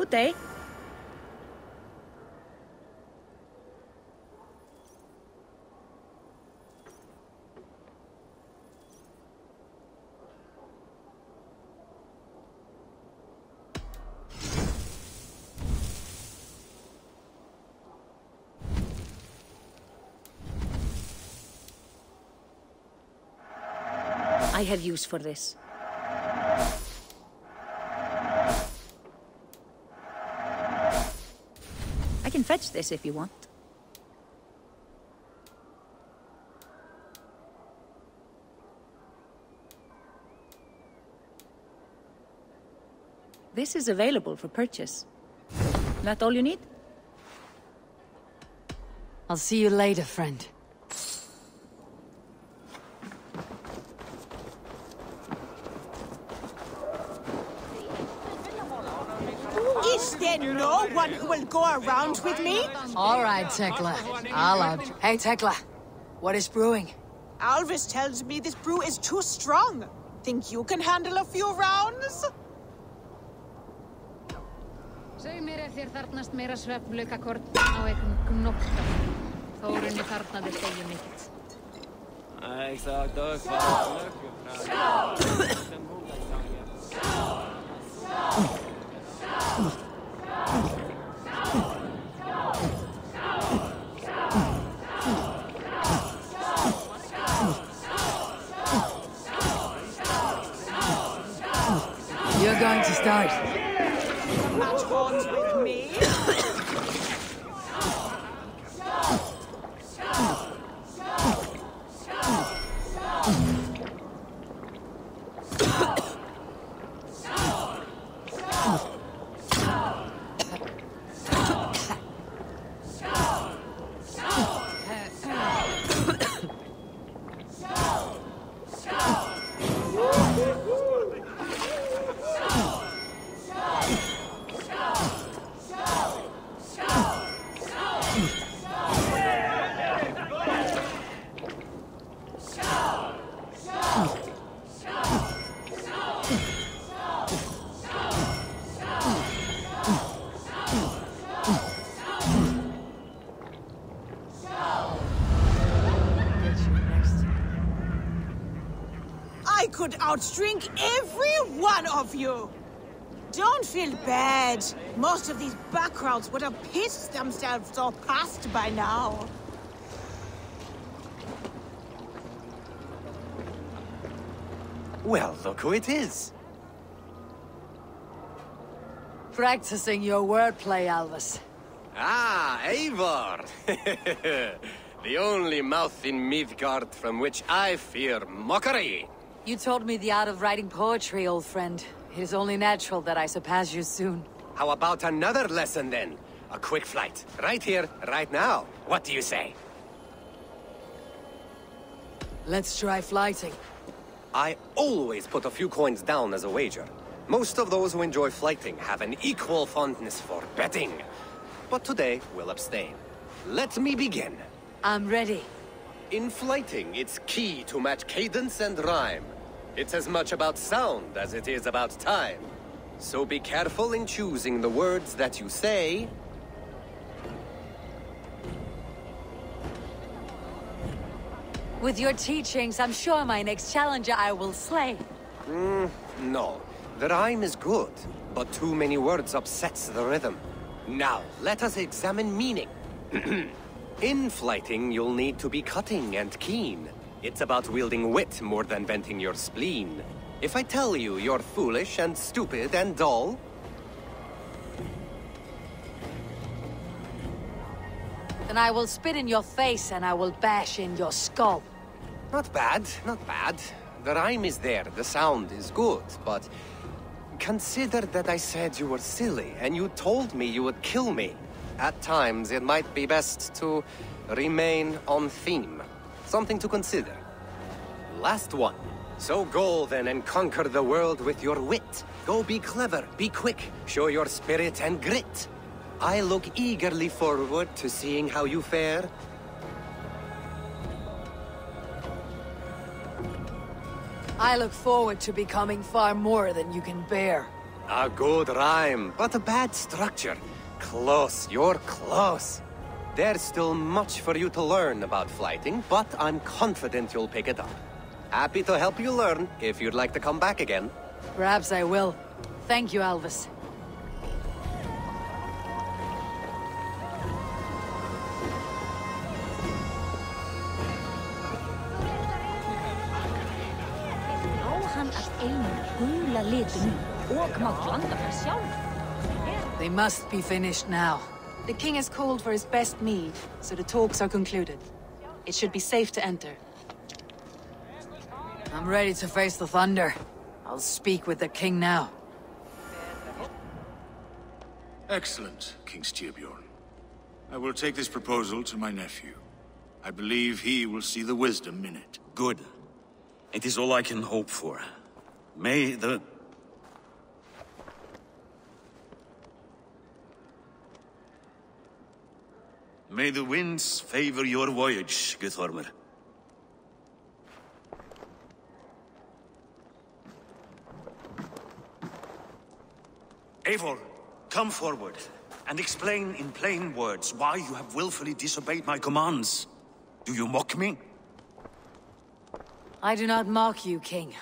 Good day. I have use for this. I can fetch this if you want. This is available for purchase. That all you need? I'll see you later, friend. Is there no one who will go around with me? All right, Tekla. I'll out. Hey, Tekla. What is brewing? Alvis tells me this brew is too strong. Think you can handle a few rounds? Segðu mér ef þér þarfnast meira svefnlaukakorn á einhvern gnótta. Þórunni þarfnaði segju mitt. Exakt, och You're going to start. Match horns with me? I could outdrink every one of you! Don't feel bad. Most of these backgrounds would have pissed themselves all past by now. Well, look who it is. Practicing your wordplay, Alvis. Ah, Eivor! The only mouth in Midgard from which I fear mockery. You told me the art of writing poetry, old friend. It is only natural that I surpass you soon. How about another lesson then? A quick flight. Right here, right now. What do you say? Let's try flighting. I always put a few coins down as a wager. Most of those who enjoy flighting have an equal fondness for betting. But today, we'll abstain. Let me begin. I'm ready. In flighting, it's key to match cadence and rhyme. It's as much about sound as it is about time. So be careful in choosing the words that you say. With your teachings, I'm sure my next challenger I will slay. No. The rhyme is good, but too many words upsets the rhythm. Now, let us examine meaning. In flighting, you'll need to be cutting and keen. It's about wielding wit more than venting your spleen. If I tell you you're foolish and stupid and dull... Then I will spit in your face and I will bash in your skull. Not bad, not bad. The rhyme is there, the sound is good, but... Consider that I said you were silly, and you told me you would kill me. At times, it might be best to remain on theme. Something to consider. Last one. So go then and conquer the world with your wit. Go be clever, be quick, show your spirit and grit. I look eagerly forward to seeing how you fare. I look forward to becoming far more than you can bear. A good rhyme, but a bad structure. Close, you're close. There's still much for you to learn about flighting, but I'm confident you'll pick it up. Happy to help you learn, if you'd like to come back again. Perhaps I will. Thank you, Alvis. They must be finished now. The king has called for his best mead, so the talks are concluded. It should be safe to enter. I'm ready to face the thunder. I'll speak with the king now. Excellent, King Styrbjorn. I will take this proposal to my nephew. I believe he will see the wisdom in it. Good. It is all I can hope for. May the winds favor your voyage, Guthormer. Eivor, come forward, and explain in plain words why you have willfully disobeyed my commands. Do you mock me? I do not mock you, King.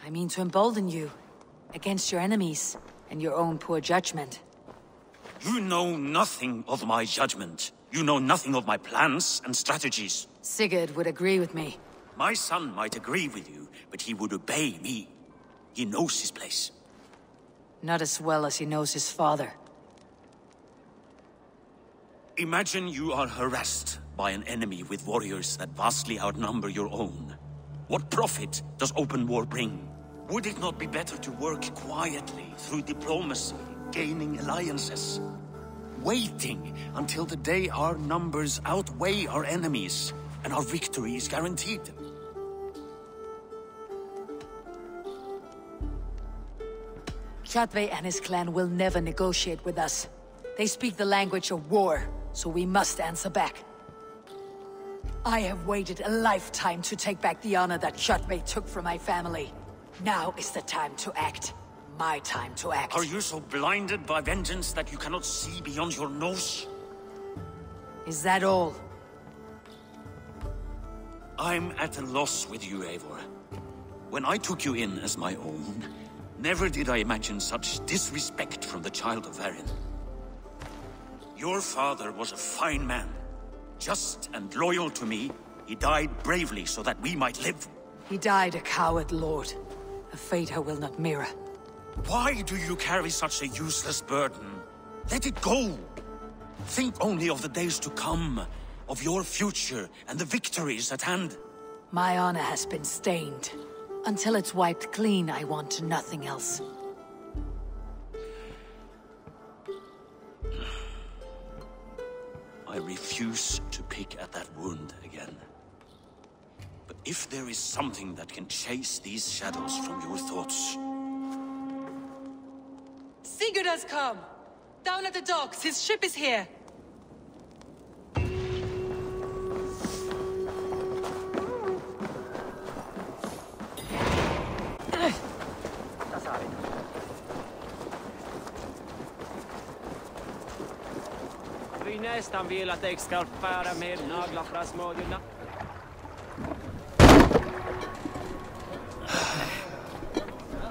I mean to embolden you against your enemies and your own poor judgment. You know nothing of my judgment. You know nothing of my plans and strategies. Sigurd would agree with me. My son might agree with you, but he would obey me. He knows his place. Not as well as he knows his father. Imagine you are harassed by an enemy with warriors that vastly outnumber your own. What profit does open war bring? Would it not be better to work quietly through diplomacy, gaining alliances? Waiting until the day our numbers outweigh our enemies, and our victory is guaranteed. Kjotve and his clan will never negotiate with us. They speak the language of war, so we must answer back. I have waited a lifetime to take back the honor that Kjotve took from my family. Now is the time to act. My time to act. Are you so blinded by vengeance that you cannot see beyond your nose? Is that all? I'm at a loss with you, Eivor. When I took you in as my own, never did I imagine such disrespect from the child of Varin. Your father was a fine man. Just and loyal to me, he died bravely so that we might live. He died a coward, Lord. A fate I will not mirror. Why do you carry such a useless burden? Let it go! Think only of the days to come, of your future and the victories at hand. My honor has been stained. Until it's wiped clean, I want nothing else. I refuse to pick at that wound again. But if there is something that can chase these shadows from your thoughts... Sigurd has come! Down at the docks, his ship is here! Vi nästan vill att jag ska färda med naglar för smådjurna.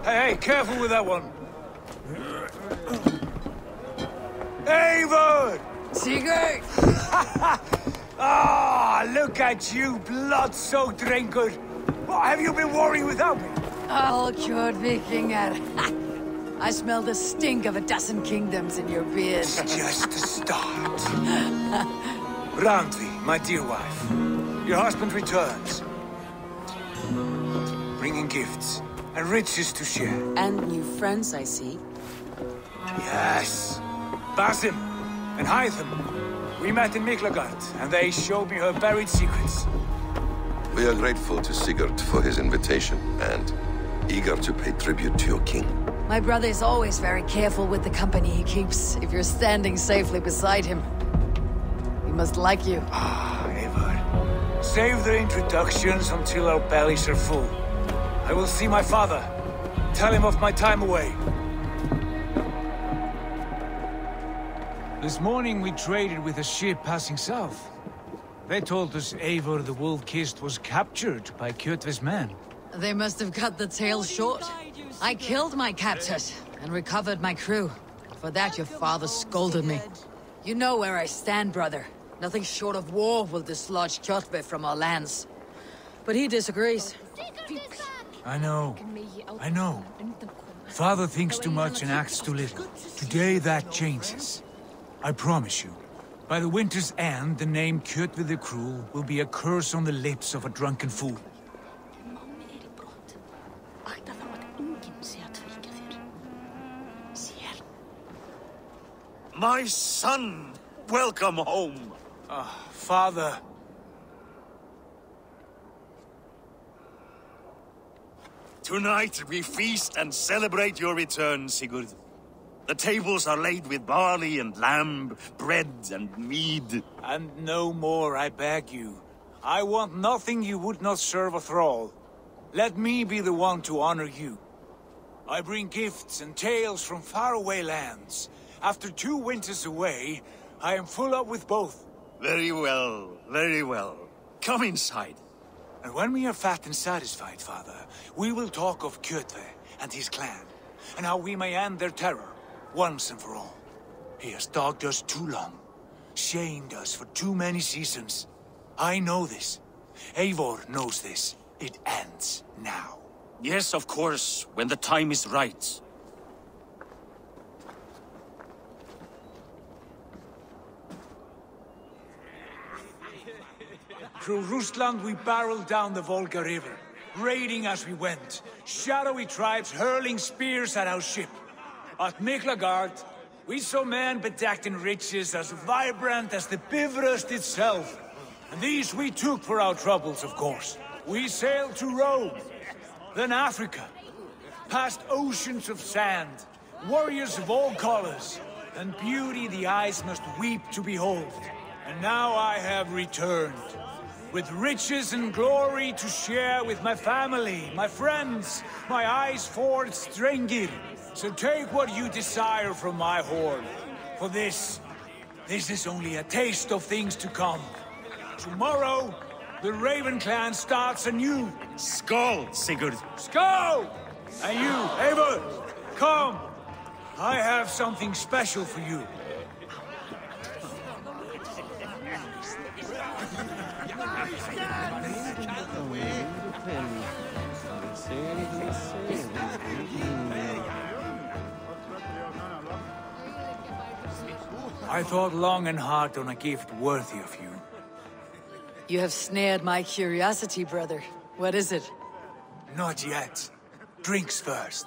Hey, careful with that one! Eivor! Sigurd! Ah, look at you, blood-soaked raincoat! What, have you been warring without me? All cured vikingar. I smell the stink of a dozen kingdoms in your beard. It's just the start. Randvi, my dear wife. Your husband returns. Bringing gifts and riches to share. And new friends, I see. Yes. Basim and Hytham. We met in Miklagard, and they showed me her buried secrets. We are grateful to Sigurd for his invitation, and eager to pay tribute to your king. My brother is always very careful with the company he keeps, if you're standing safely beside him. He must like you. Ah, Eivor. Save the introductions until our bellies are full. I will see my father. Tell him of my time away. This morning we traded with a ship passing south. They told us Eivor the Wolf-Kissed was captured by Kjotve's men. They must have cut the tail short. I killed my captors and recovered my crew. For that your father scolded me. You know where I stand, brother. Nothing short of war will dislodge Kjotve from our lands. But he disagrees. I know. Father thinks too much and acts too little. Today that changes. I promise you. By the winter's end, the name Kjotve the Cruel will be a curse on the lips of a drunken fool. My son! Welcome home! Father. Tonight we feast and celebrate your return, Sigurd. The tables are laid with barley and lamb, bread and mead. And no more, I beg you. I want nothing you would not serve a thrall. Let me be the one to honor you. I bring gifts and tales from faraway lands. After 2 winters away, I am full up with both. Very well, very well. Come inside. And when we are fat and satisfied, Father, we will talk of Kjotve and his clan, and how we may end their terror, once and for all. He has dogged us too long, shamed us for too many seasons. I know this. Eivor knows this. It ends now. Yes, of course, when the time is right. Through Rusland we barreled down the Volga River, raiding as we went, shadowy tribes hurling spears at our ship. At Miklagard, we saw men bedecked in riches as vibrant as the Bifrost itself. And these we took for our troubles, of course. We sailed to Rome, then Africa, past oceans of sand, warriors of all colors, and beauty the eyes must weep to behold. And now I have returned, with riches and glory to share with my family, my friends, my eyes-forged Strengir. So take what you desire from my hoard. For this is only a taste of things to come. Tomorrow, the Raven clan starts anew. Skål, Sigurd. Skål! And you, Eivor, come. I have something special for you. I thought long and hard on a gift worthy of you. You have snared my curiosity, brother. What is it? Not yet. Drinks first.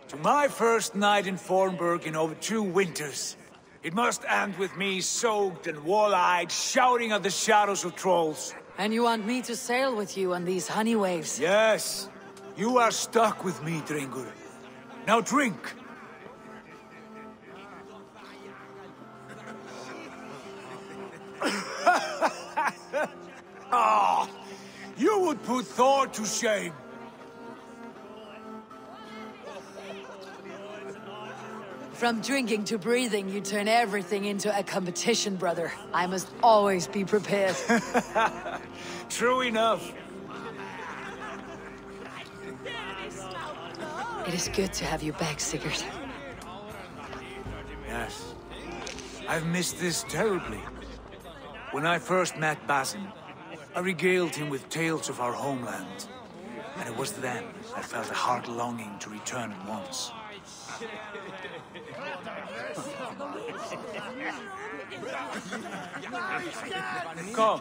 To my first night in Fornburg in over 2 winters. It must end with me soaked and wall-eyed, shouting at the shadows of trolls. And you want me to sail with you on these honey waves? Yes. You are stuck with me, Drengur. Now drink. Ah, you would put Thor to shame. From drinking to breathing, you turn everything into a competition, brother. I must always be prepared. True enough. It is good to have you back, Sigurd. Yes. I've missed this terribly. When I first met Basim, I regaled him with tales of our homeland. And it was then I felt a heart longing to return at once. Come.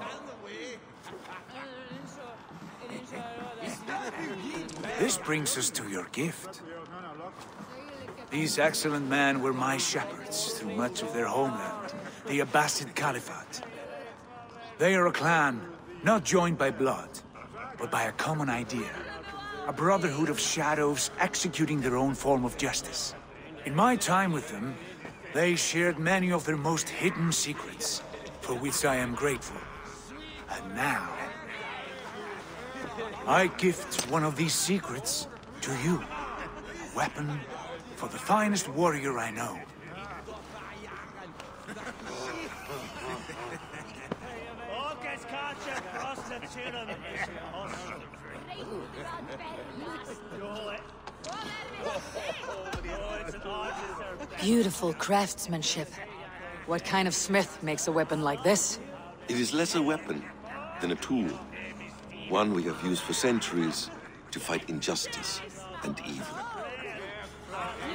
This brings us to your gift. These excellent men were my shepherds through much of their homeland, the Abbasid Caliphate. They are a clan, not joined by blood, but by a common idea. A brotherhood of shadows executing their own form of justice. In my time with them, they shared many of their most hidden secrets, for which I am grateful. And now, I gift one of these secrets to you. A weapon for the finest warrior I know. Beautiful craftsmanship. What kind of smith makes a weapon like this? It is less a weapon than a tool. One we have used for centuries to fight injustice and evil.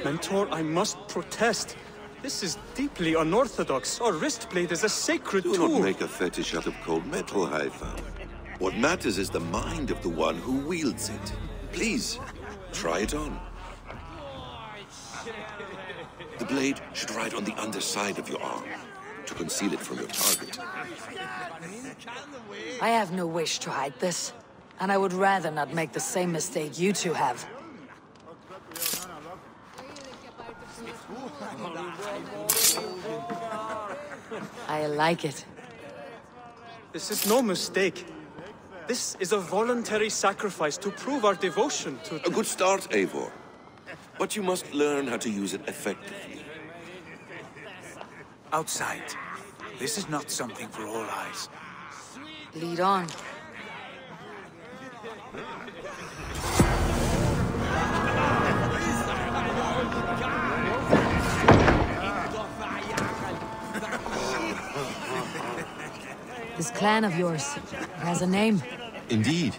Mentor, I must protest. This is deeply unorthodox. Our wrist blade is a sacred Do tool. not make a fetish out of cold metal, Haifa. What matters is the mind of the one who wields it. Please, try it on. The blade should ride on the underside of your arm to conceal it from your target. I have no wish to hide this, and I would rather not make the same mistake you two have. I like it. This is no mistake. This is a voluntary sacrifice to prove our devotion to... A good start, Eivor. But you must learn how to use it effectively. Outside. This is not something for all eyes. Lead on. This clan of yours has a name. Indeed.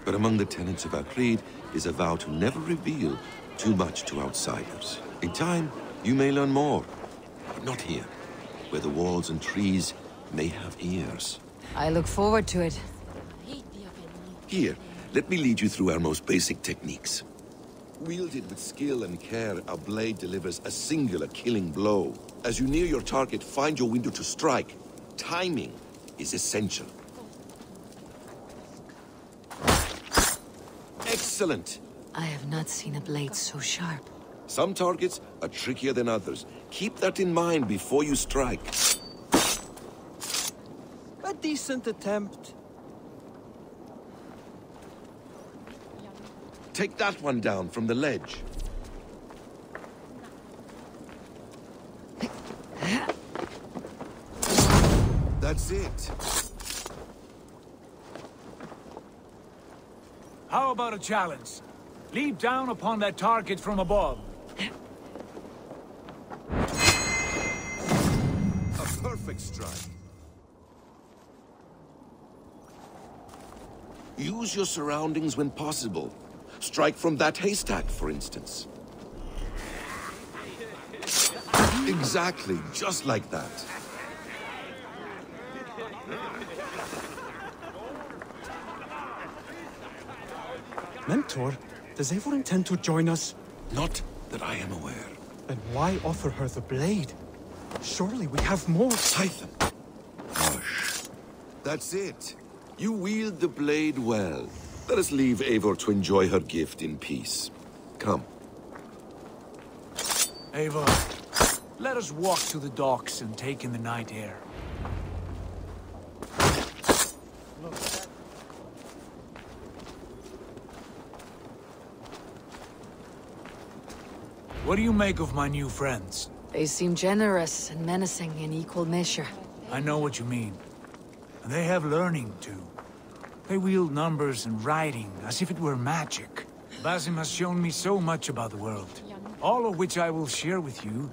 But among the tenets of our creed is a vow to never reveal too much to outsiders. In time, you may learn more. But not here, where the walls and trees may have ears. I look forward to it. Here, let me lead you through our most basic techniques. Wielded with skill and care, our blade delivers a singular killing blow. As you near your target, find your window to strike. Timing is essential. Excellent! I have not seen a blade so sharp. Some targets are trickier than others. Keep that in mind before you strike. A decent attempt. Take that one down from the ledge. That's it. How about a challenge? Leap down upon that target from above. A perfect strike. Use your surroundings when possible. Strike from that haystack, for instance. Exactly, just like that. Mentor, does Eivor intend to join us? Not that I am aware. Then why offer her the blade? Surely we have more. Python. Hush. That's it. You wield the blade well. Let us leave Eivor to enjoy her gift in peace. Come. Eivor, let us walk to the docks and take in the night air. What do you make of my new friends? They seem generous and menacing in equal measure. I know what you mean. And they have learning, too. They wield numbers and writing as if it were magic. Basim has shown me so much about the world, all of which I will share with you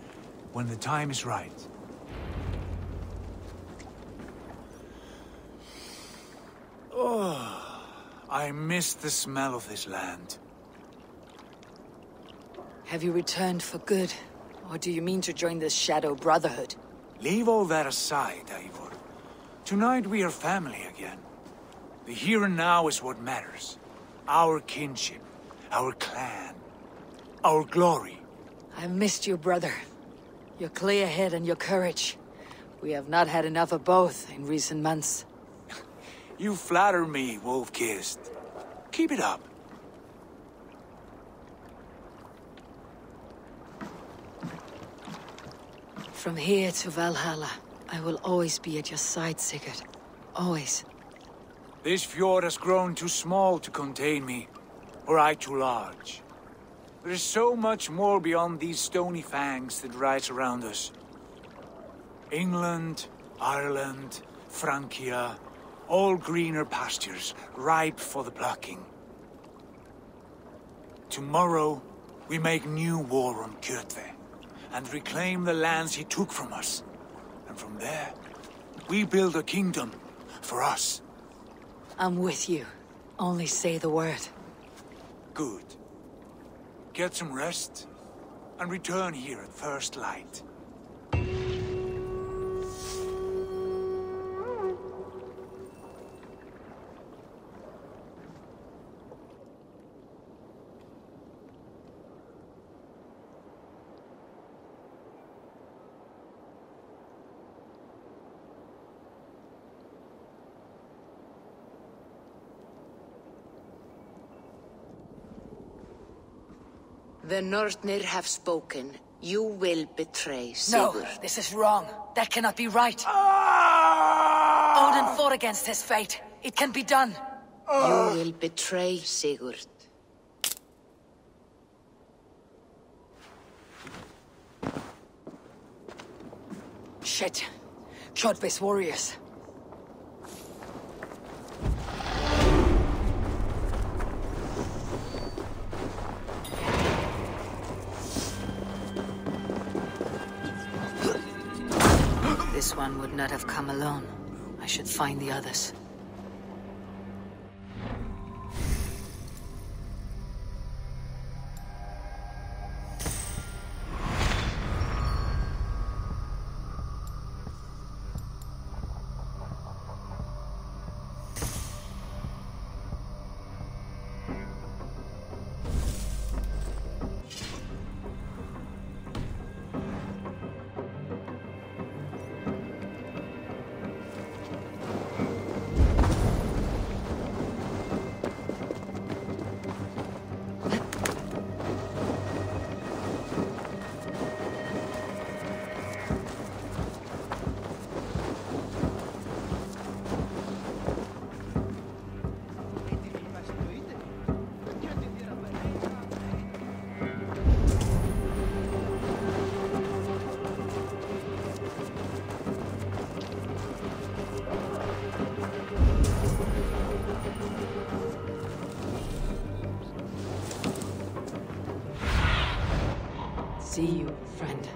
when the time is right. Oh, I miss the smell of this land. Have you returned for good? Or do you mean to join this Shadow Brotherhood? Leave all that aside, Eivor. Tonight we are family again. The here and now is what matters. Our kinship, our clan, our glory. I've missed you, brother. Your clear head and your courage. We have not had enough of both in recent months. You flatter me, Wolf-Kissed. Keep it up. From here to Valhalla, I will always be at your side, Sigurd. Always. This fjord has grown too small to contain me, or I too large. There is so much more beyond these stony fangs that rise around us. England, Ireland, Francia, all greener pastures, ripe for the plucking. Tomorrow, we make new war on Kjotve, and reclaim the lands he took from us. And from there, we build a kingdom for us. I'm with you. Only say the word. Good. Get some rest, and return here at first light. The Nornir have spoken. You will betray Sigurd. No, this is wrong. That cannot be right. Odin fought against his fate. It can be done. You will betray Sigurd. Shit. Kjotve's warriors. This one would not have come alone. I should find the others. See you, friend.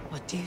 What do you...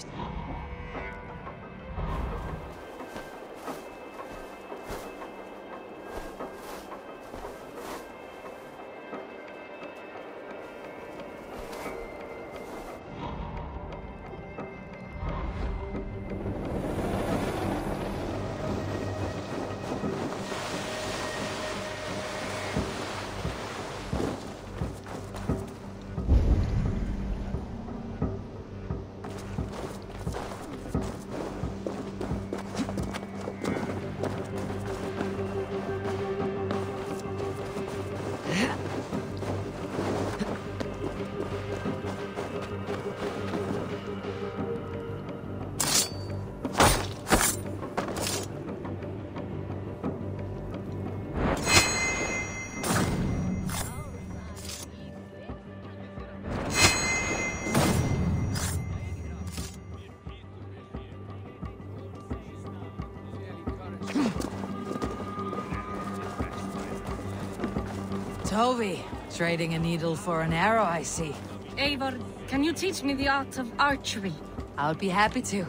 Toby, trading a needle for an arrow, I see. Eivor, can you teach me the art of archery? I'll be happy to.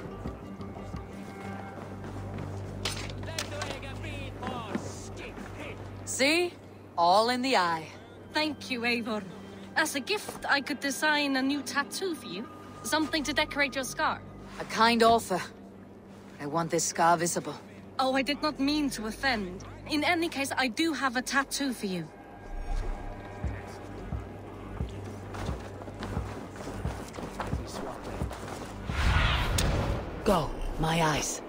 See? All in the eye. Thank you, Eivor. As a gift, I could design a new tattoo for you. Something to decorate your scar. A kind offer. I want this scar visible. Oh, I did not mean to offend. In any case, I do have a tattoo for you. Go, my eyes.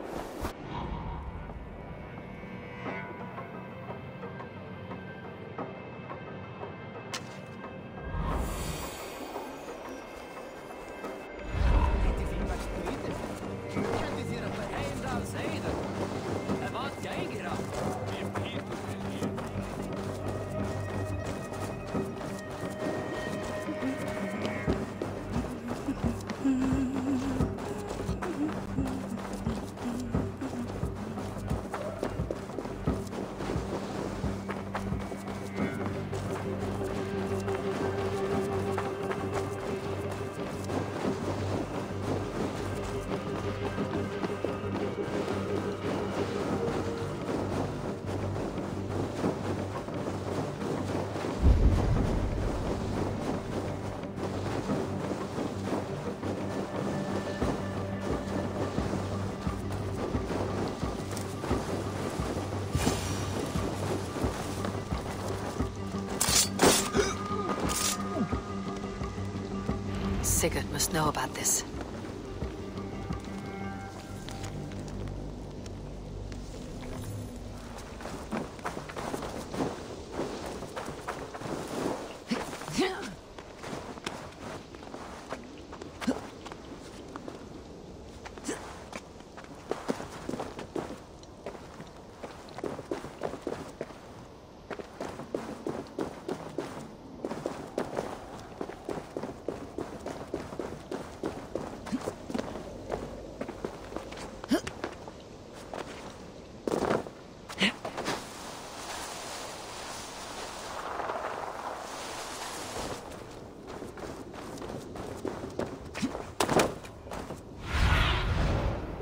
Sigurd must know about this.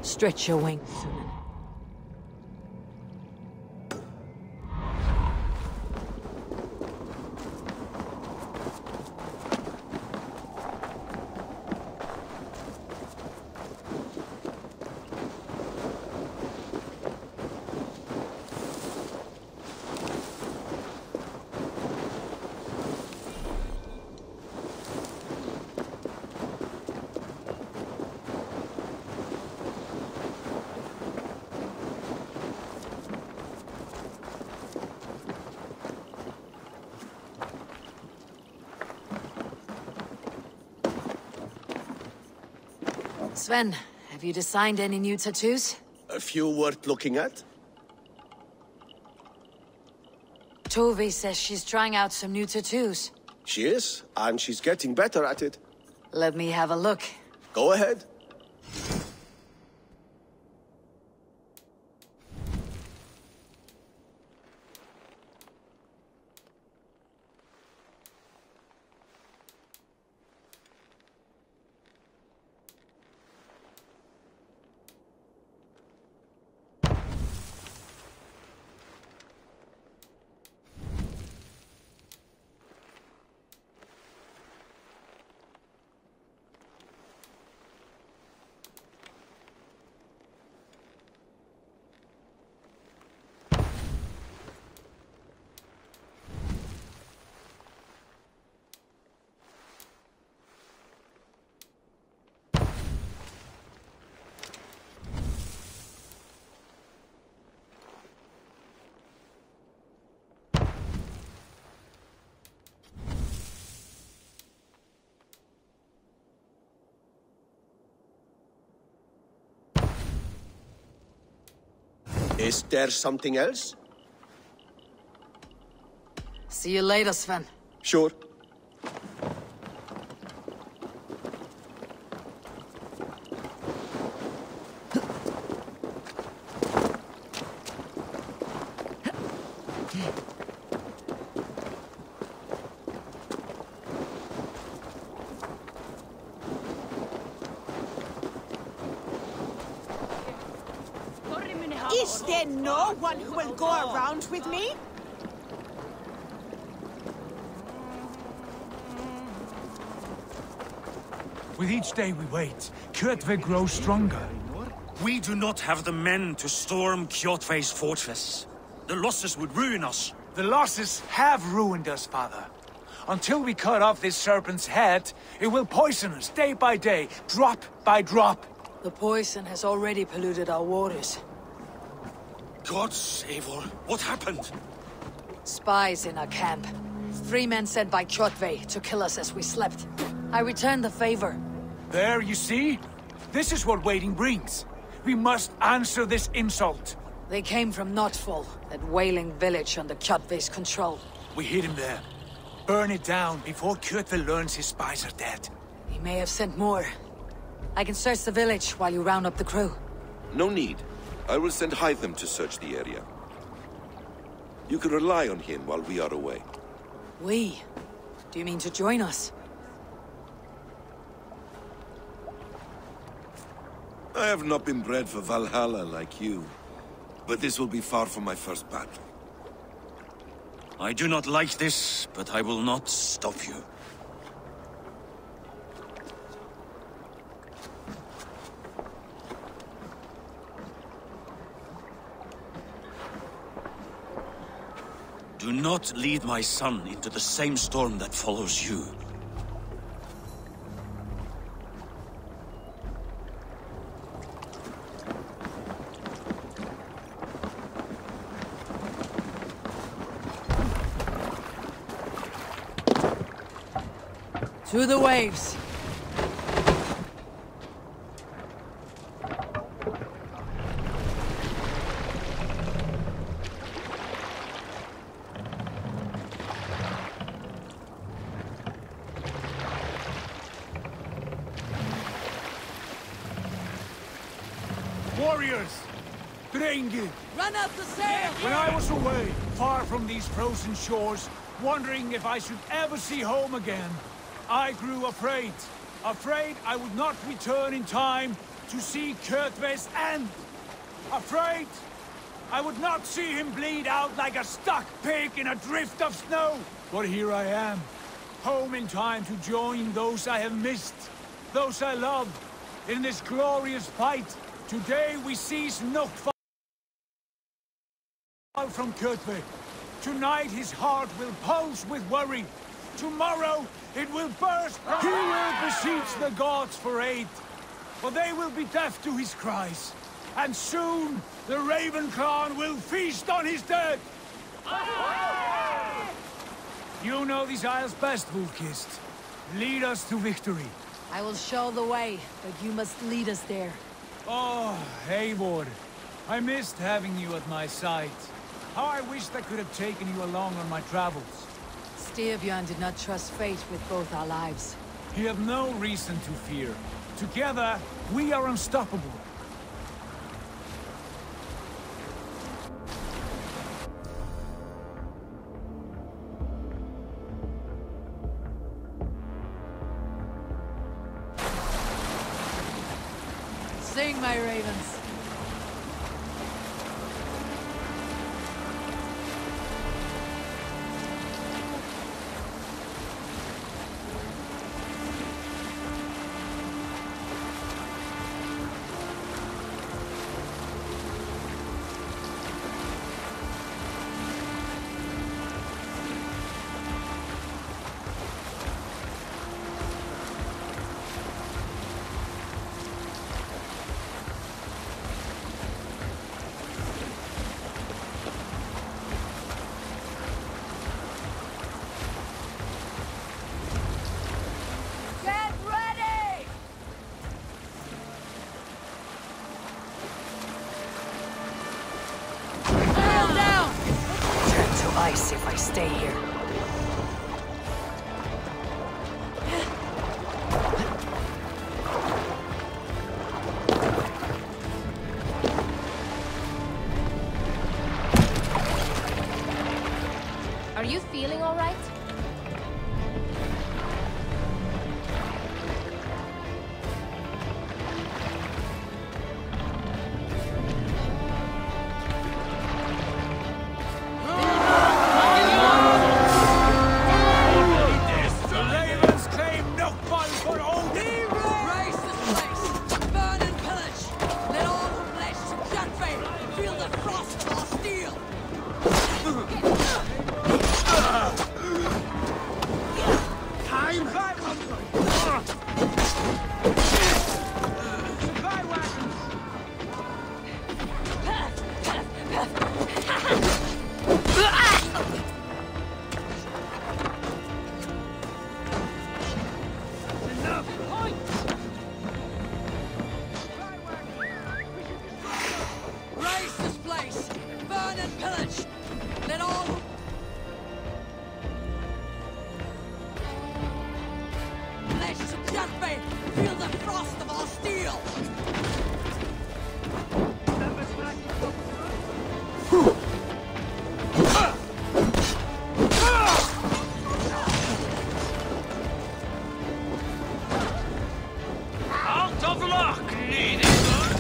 Stretch your wings, Sunan. Sven, have you designed any new tattoos? A few worth looking at? Tove says she's trying out some new tattoos. She is, and she's getting better at it. Let me have a look. Go ahead. Is there something else? See you later, Sven. Sure. Is there no one who will go around with me? With each day we wait, Kjotve grows stronger. We do not have the men to storm Kjotve's fortress. The losses would ruin us. The losses have ruined us, father. Until we cut off this serpent's head, it will poison us day by day, drop by drop. The poison has already polluted our waters. Gods, Eivor, what happened? Spies in our camp. 3 men sent by Kjotve to kill us as we slept. I returned the favor. There, you see? This is what waiting brings. We must answer this insult. They came from Notfall, that whaling village under Kjotve's control. We hid him there. Burn it down before Kjotve learns his spies are dead. He may have sent more. I can search the village while you round up the crew. No need. I will send Hytham to search the area. You can rely on him while we are away. We? Do you mean to join us? I have not been bred for Valhalla like you, but this will be far from my first battle. I do not like this, but I will not stop you. Do not lead my son into the same storm that follows you. To the waves! Warriors! Drengi! Run up the sail! When I was away, far from these frozen shores, wondering if I should ever see home again, I grew afraid. Afraid I would not return in time to see Kjotve's end. Afraid I would not see him bleed out like a stuck pig in a drift of snow. But here I am, home in time to join those I have missed, those I love, in this glorious fight. Today we seize Notfall from Kjotve. Tonight his heart will pulse with worry. Tomorrow it will burst. He will beseech the gods for aid, for they will be deaf to his cries. And soon the Raven clan will feast on his dead. You know these isles best, Wolfkist. Lead us to victory. I will show the way, but you must lead us there. Oh, Eivor. I missed having you at my side. How I wished I could have taken you along on my travels. Styrbjörn did not trust fate with both our lives. He had no reason to fear. Together, we are unstoppable. Sing, my ravens. Ice if I stay here. Are you feeling all right? Feel the frost of our steel! Out of luck, needing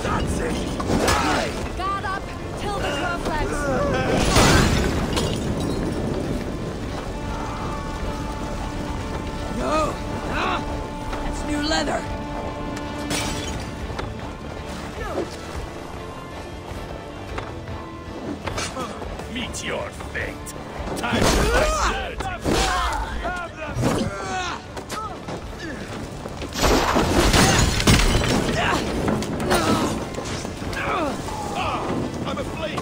That's it! Guard up! Till the crow flags! No! That's new leather! Meet your fate. Time to fight dirty. I'm aflame!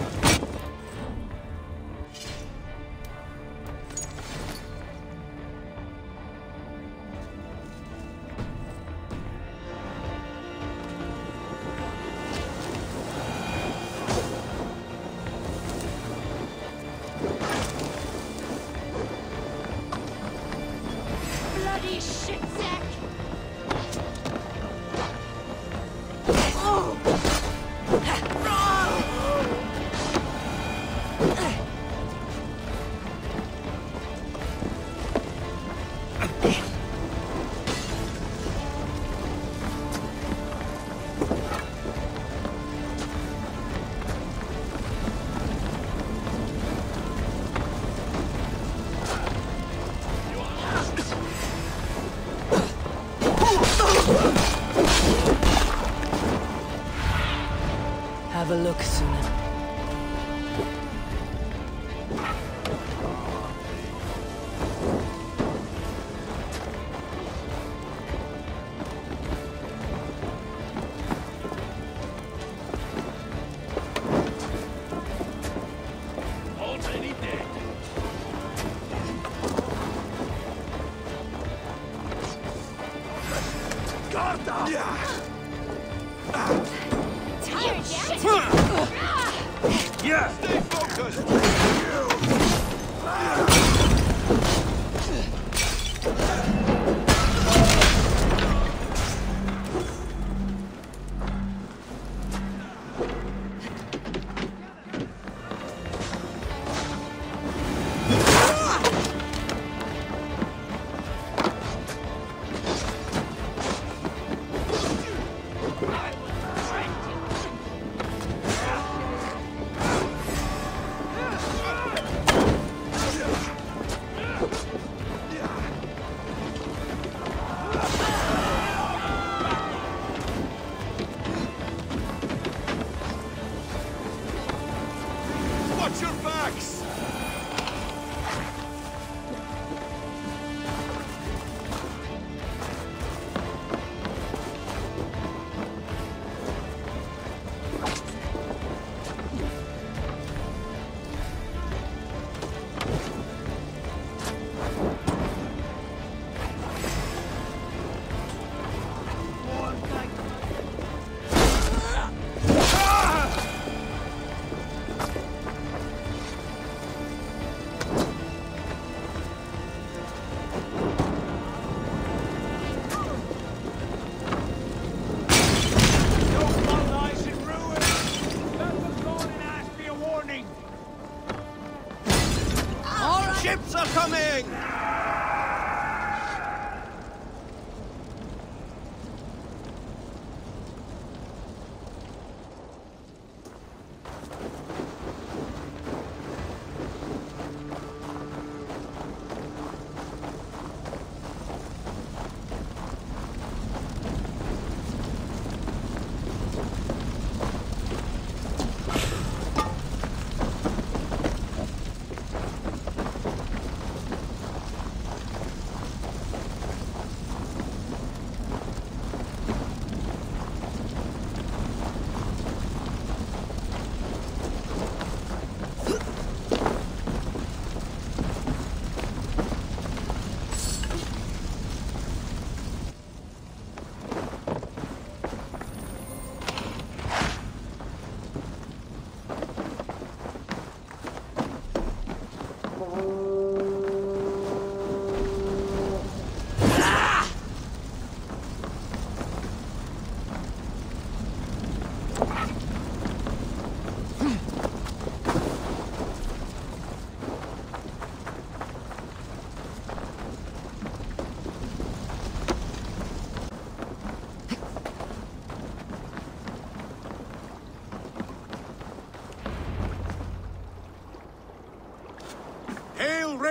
Bloody shit sack! Have a look, Sunan. Already dead. Garda! Tired yet? Yeah! Stay focused! Watch your backs!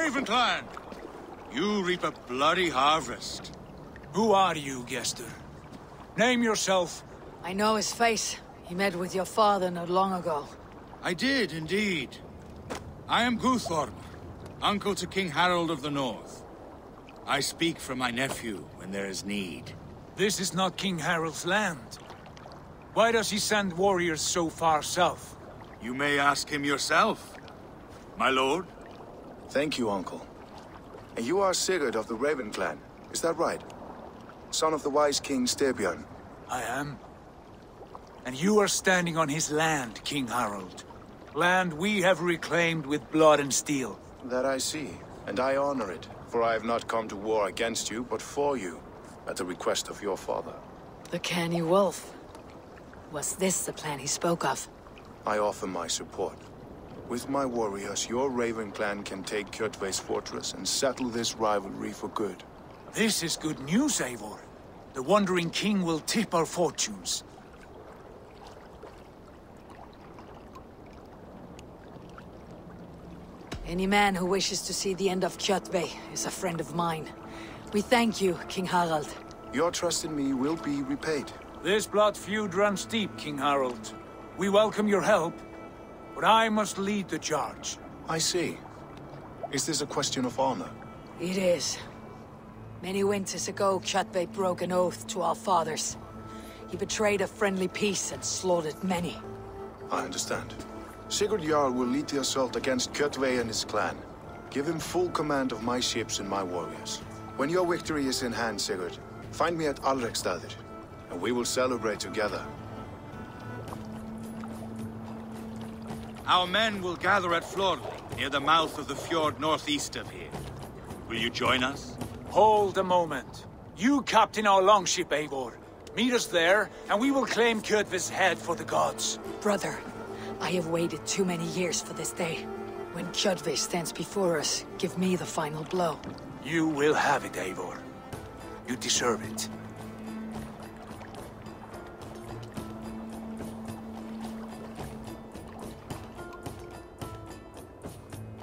Raven clan! You reap a bloody harvest. Who are you, Gester? Name yourself. I know his face. He met with your father not long ago. I did, indeed. I am Guthorm, uncle to King Harold of the North. I speak for my nephew when there is need. This is not King Harold's land. Why does he send warriors so far south? You may ask him yourself, my lord. Thank you, uncle. And you are Sigurd of the Raven clan, is that right? Son of the wise King Styrbjörn. I am. And you are standing on his land, King Harold. Land we have reclaimed with blood and steel. That I see, and I honor it, for I have not come to war against you, but for you, at the request of your father. The canny wolf. Was this the plan he spoke of? I offer my support. With my warriors, your Raven clan can take Kjotve's fortress and settle this rivalry for good. This is good news, Eivor. The Wandering King will tip our fortunes. Any man who wishes to see the end of Kjotve is a friend of mine. We thank you, King Harald. Your trust in me will be repaid. This blood feud runs deep, King Harold. We welcome your help, but I must lead the charge. I see. Is this a question of honor? It is. Many winters ago, Kjotve broke an oath to our fathers. He betrayed a friendly peace and slaughtered many. I understand. Sigurd Jarl will lead the assault against Kjotve and his clan. Give him full command of my ships and my warriors. When your victory is in hand, Sigurd, find me at Alrekstadir, and we will celebrate together. Our men will gather at Flor, near the mouth of the fjord northeast of here. Will you join us? Hold a moment. You captain our longship, Eivor. Meet us there, and we will claim Kjotve's head for the gods. Brother, I have waited too many years for this day. When Kjotve stands before us, give me the final blow. You will have it, Eivor. You deserve it.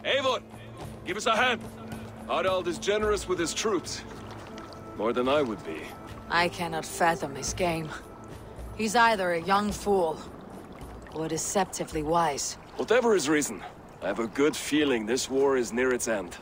Eivor, give us a hand. Harald is generous with his troops. More than I would be. I cannot fathom his game. He's either a young fool, or deceptively wise. Whatever his reason, I have a good feeling this war is near its end.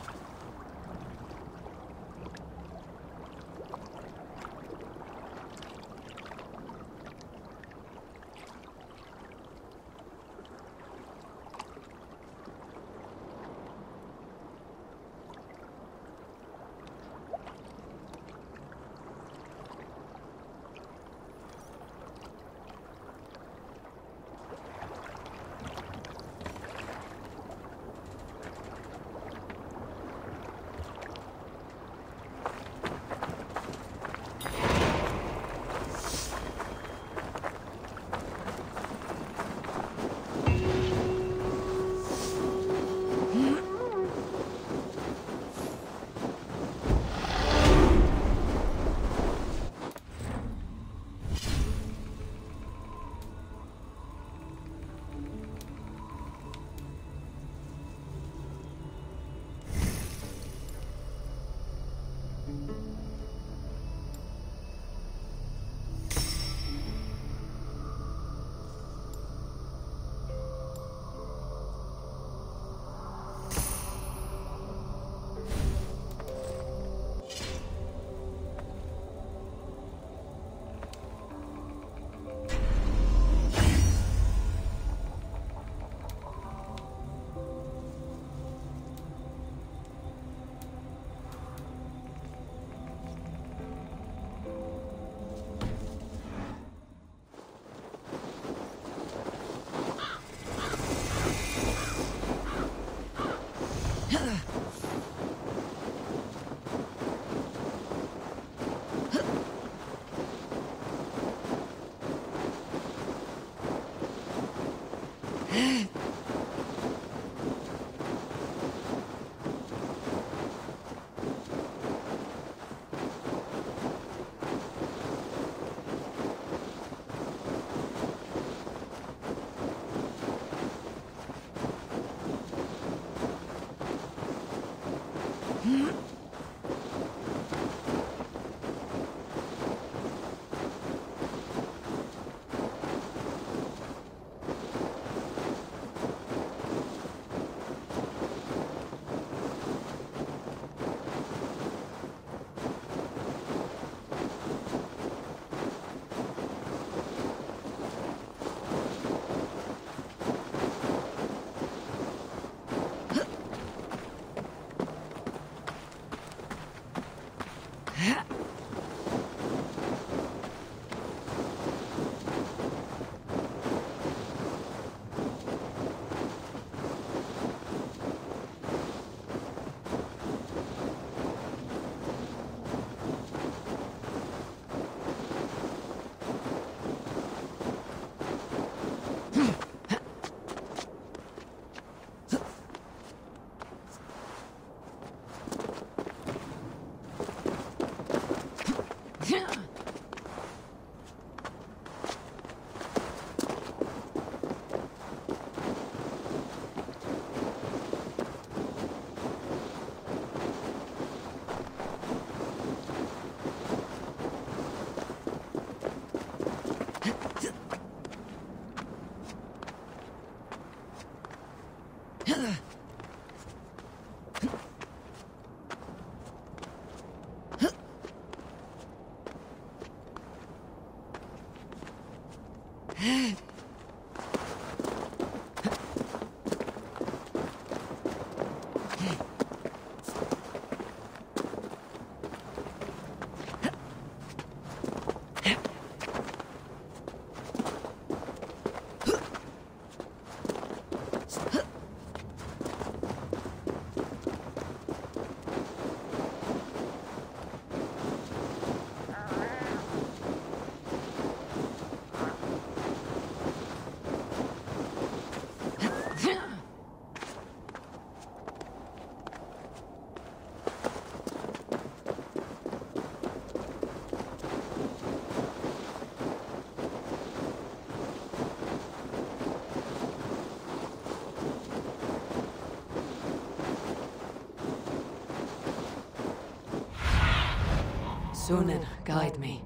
Sunan, guide me.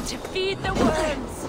To feed the worms!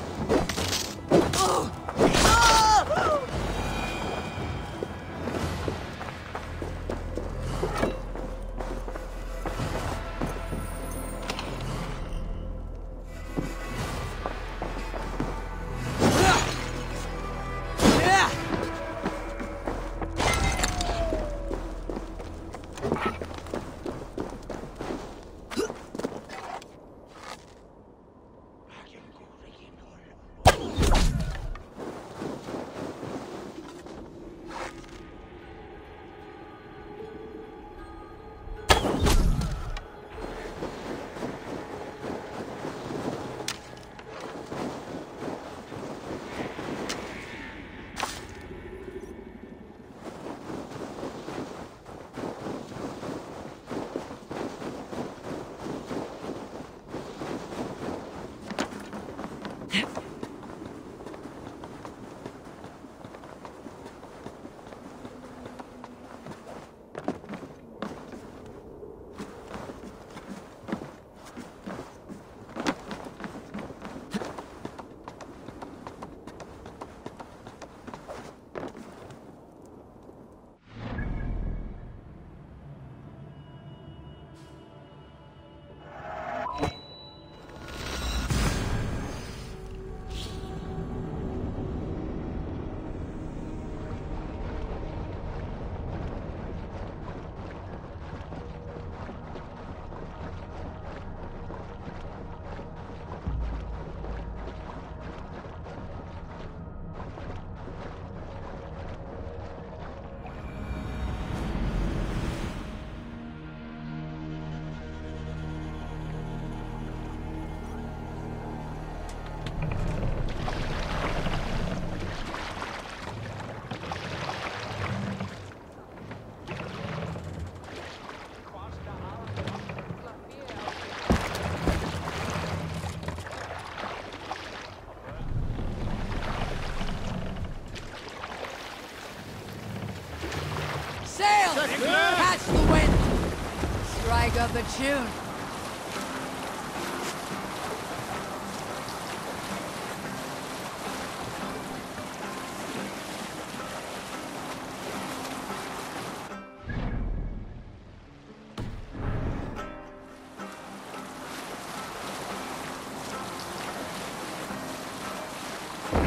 got the tune.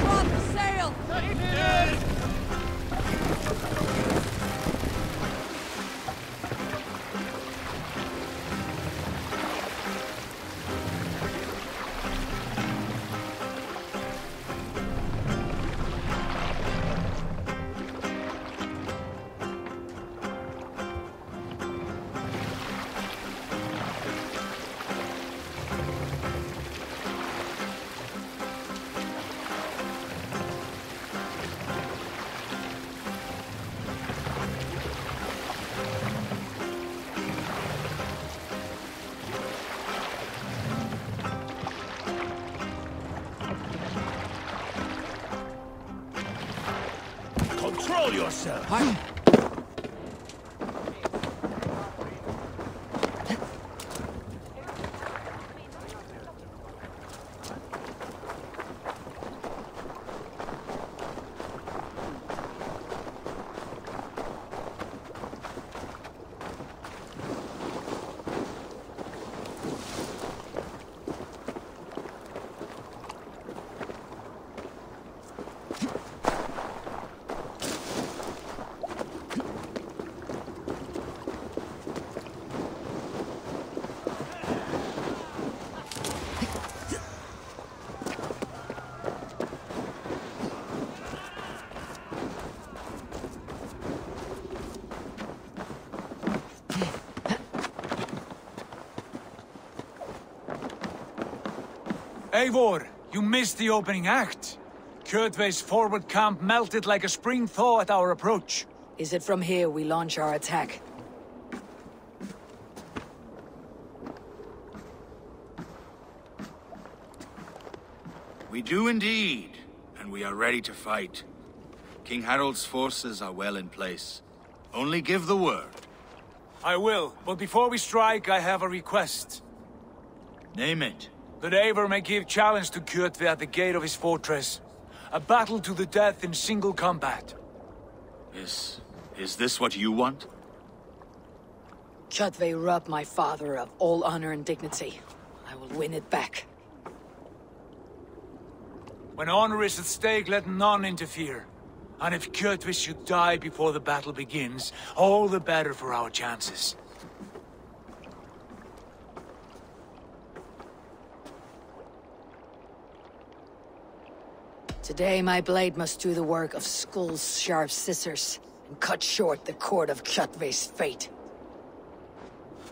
Drop the sail! Control yourself! Eivor, you missed the opening act. Kjotve's forward camp melted like a spring thaw at our approach. Is it from here we launch our attack? We do indeed, and we are ready to fight. King Harold's forces are well in place. Only give the word. I will, but before we strike, I have a request. Name it. That Eivor may give challenge to Kjotve at the gate of his fortress. A battle to the death in single combat. Is this what you want? Kjotve robbed my father of all honor and dignity. I will win it back. When honor is at stake, let none interfere. And if Kjotve should die before the battle begins, all the better for our chances. Today my blade must do the work of Skull's sharp scissors, and cut short the cord of Kjotve's fate.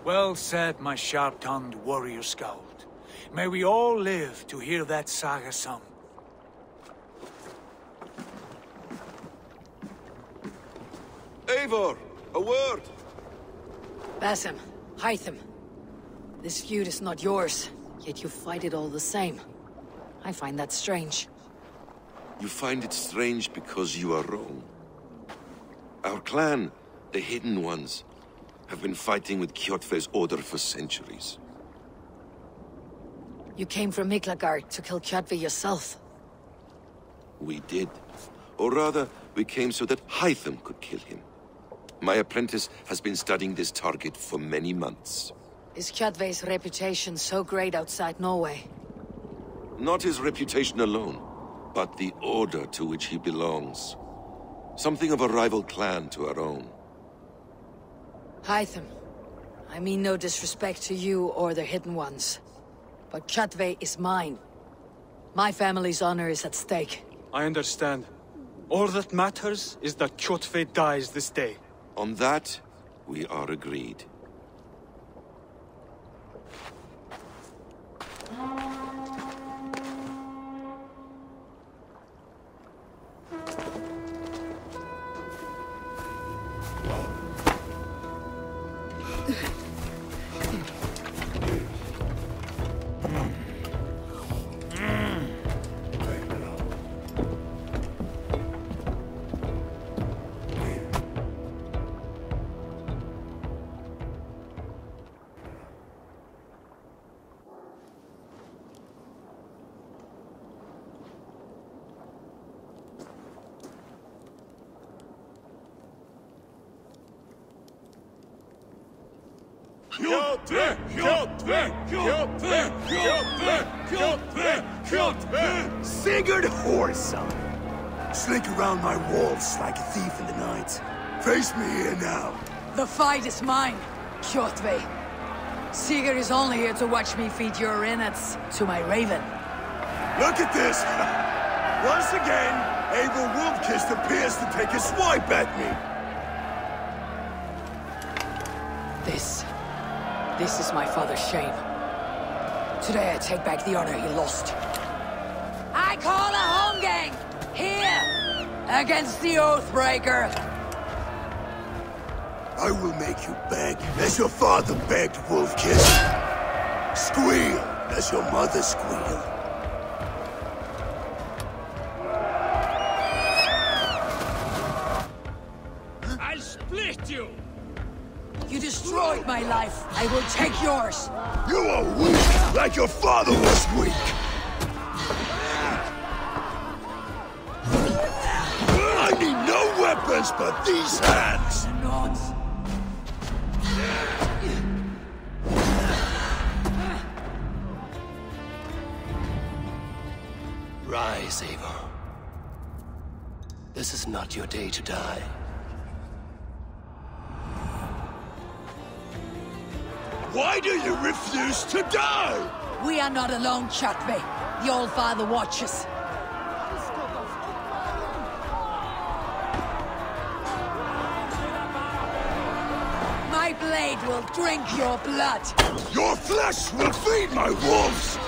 Well said, my sharp-tongued warrior scout. May we all live to hear that saga sung. Eivor, a word! Basim, Hytham. This feud is not yours, yet you fight it all the same. I find that strange. You find it strange because you are wrong. Our clan, the Hidden Ones, have been fighting with Kjotve's order for centuries. You came from Miklagard to kill Kjotve yourself. We did. Or rather, we came so that Hytham could kill him. My apprentice has been studying this target for many months. Is Kjotve's reputation so great outside Norway? Not his reputation alone, but the order to which he belongs. Something of a rival clan to our own. Hytham, I mean no disrespect to you or the Hidden Ones, but Kjotve is mine. My family's honor is at stake. I understand. All that matters is that Kjotve dies this day. On that, we are agreed. Sigurd Whoreson! Slink around my walls like a thief in the night. Face me here now. The fight is mine, Kjotve. Sigurd is only here to watch me feed your innards to my raven. Look at this! Once again, Abel Wolfkist appears to take a swipe at me. This is my father's shame. Today I take back the honor he lost. I call a holmgang! Here! Against the Oathbreaker! I will make you beg, as your father begged, Wolfkist. Squeal, as your mother squealed. I'll split you! You destroyed my life. I will take yours. You are weak, like your father was weak. I need no weapons but these hands. Rise, Eivor. This is not your day to die. Why do you refuse to die? We are not alone, Kjotve. The Old Father watches. My blade will drink your blood. Your flesh will feed my wolves!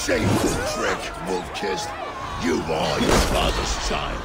Shameful trick, Wolfkist. You are your father's child.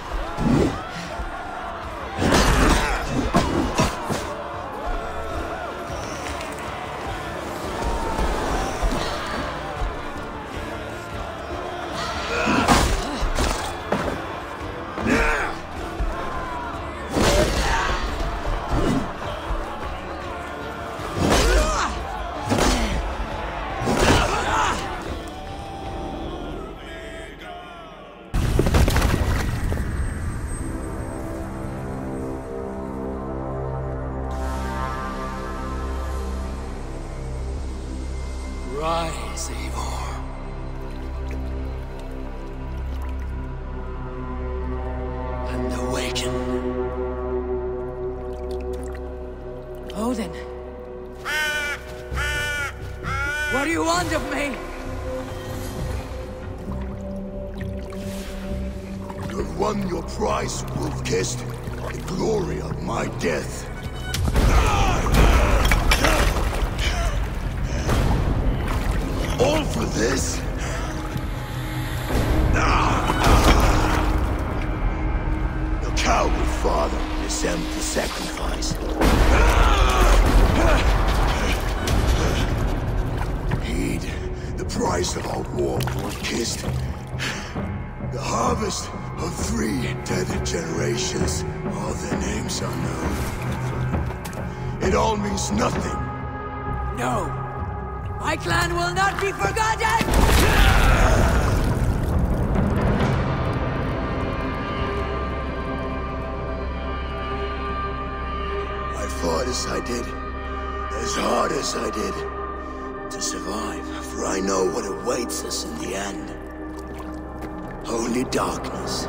Rise, Eivor. And awaken. Odin. What do you want of me? You have won your prize, Wolfkist. The glory of my death. All for this? Your coward father is empty sacrifice. Heed the price of our war, Wolfkist. The harvest of 3 dead generations. All their names unknown. It all means nothing. No. My clan will not be forgotten! I fought as I did, as hard as I did, to survive, for I know what awaits us in the end. Only darkness.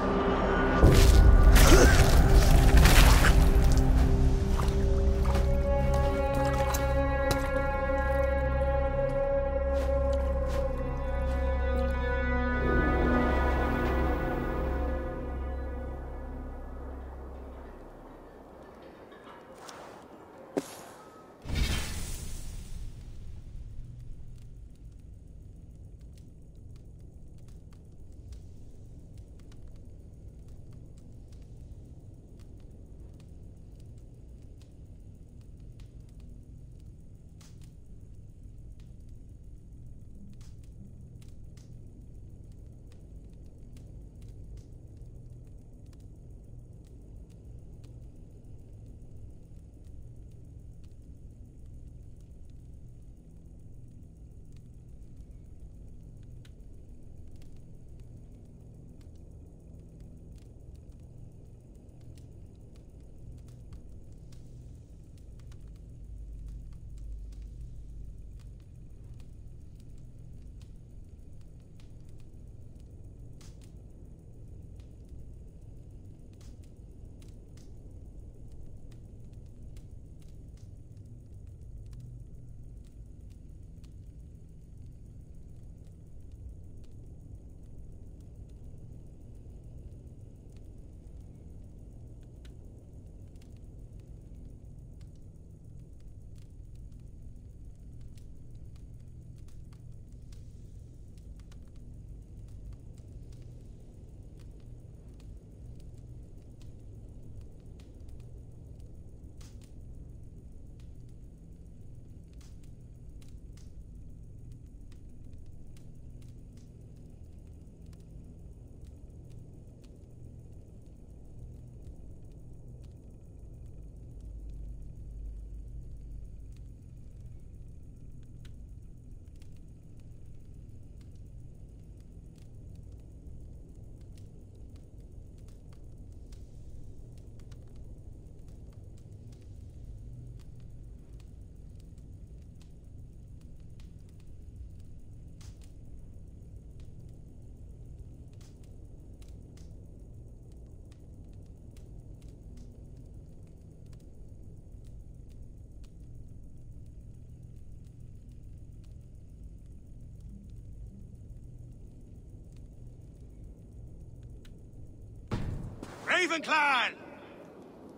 Raven Clan!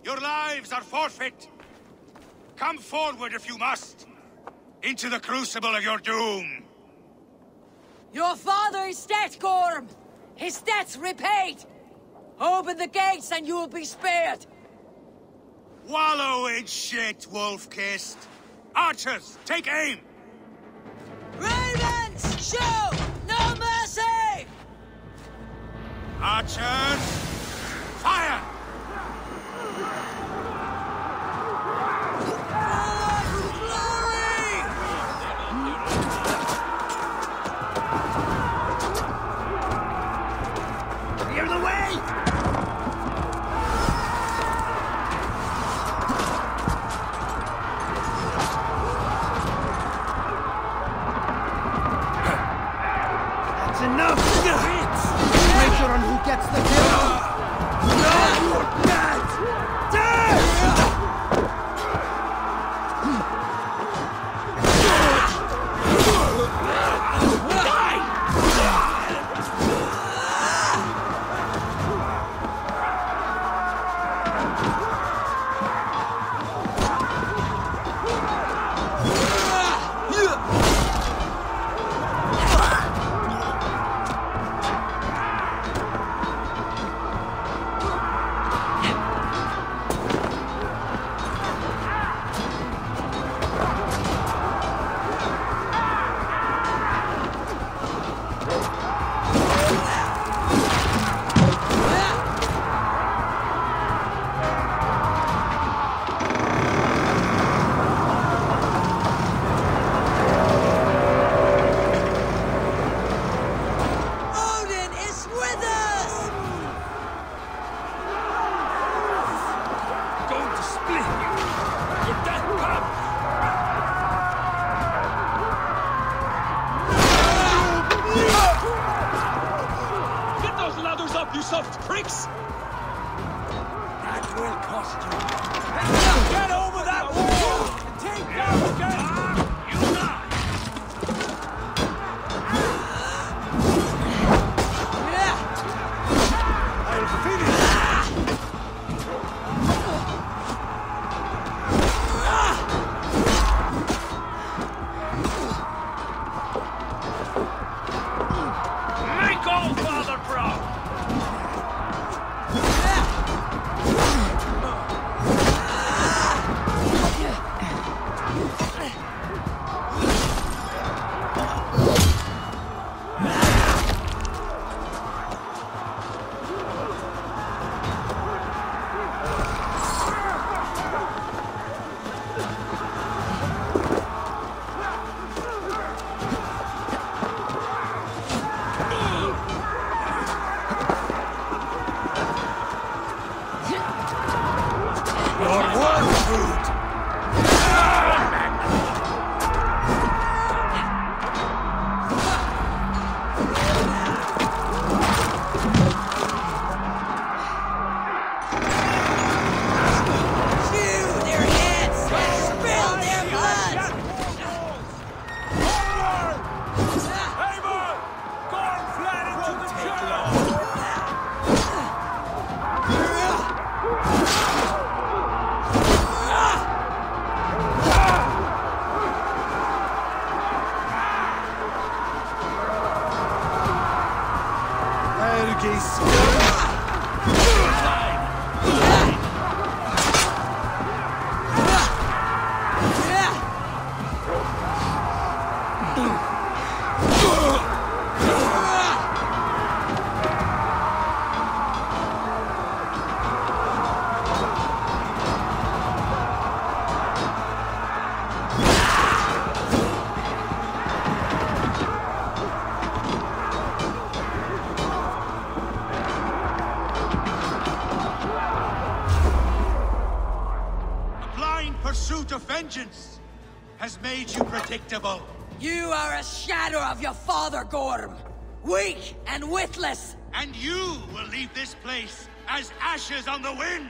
Your lives are forfeit. Come forward if you must. Into the crucible of your doom. Your father is dead, Gorm! His debt's repaid! Open the gates and you will be spared! Wallow in shit, wolf-kissed. Archers, take aim! Ravens, show no mercy! Archers, fire! Clear the way! That's enough! Pressure on who gets the kill! No, you're dead! this. That will cost you. Get over that wall and take down the gate! I'll finish. Make all father proud! Pursuit of vengeance has made you predictable. You are a shadow of your father, Gorm. Weak and witless. And you will leave this place as ashes on the wind.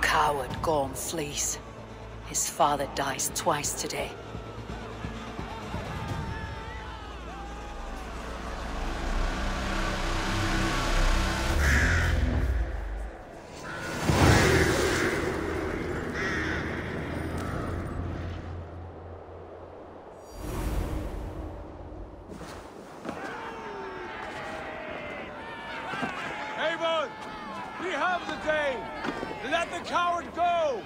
Coward Gorm flees. His father dies twice today. Avon! We have the day! Let the coward go!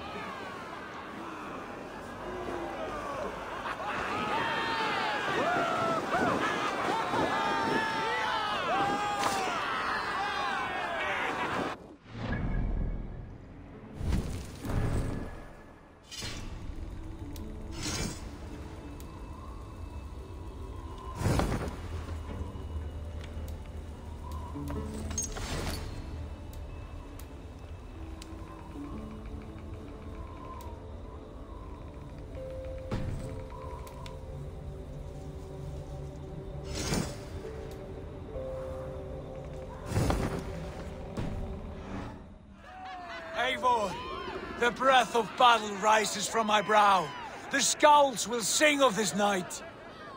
Eivor, the breath of battle rises from my brow. The Scouts will sing of this night.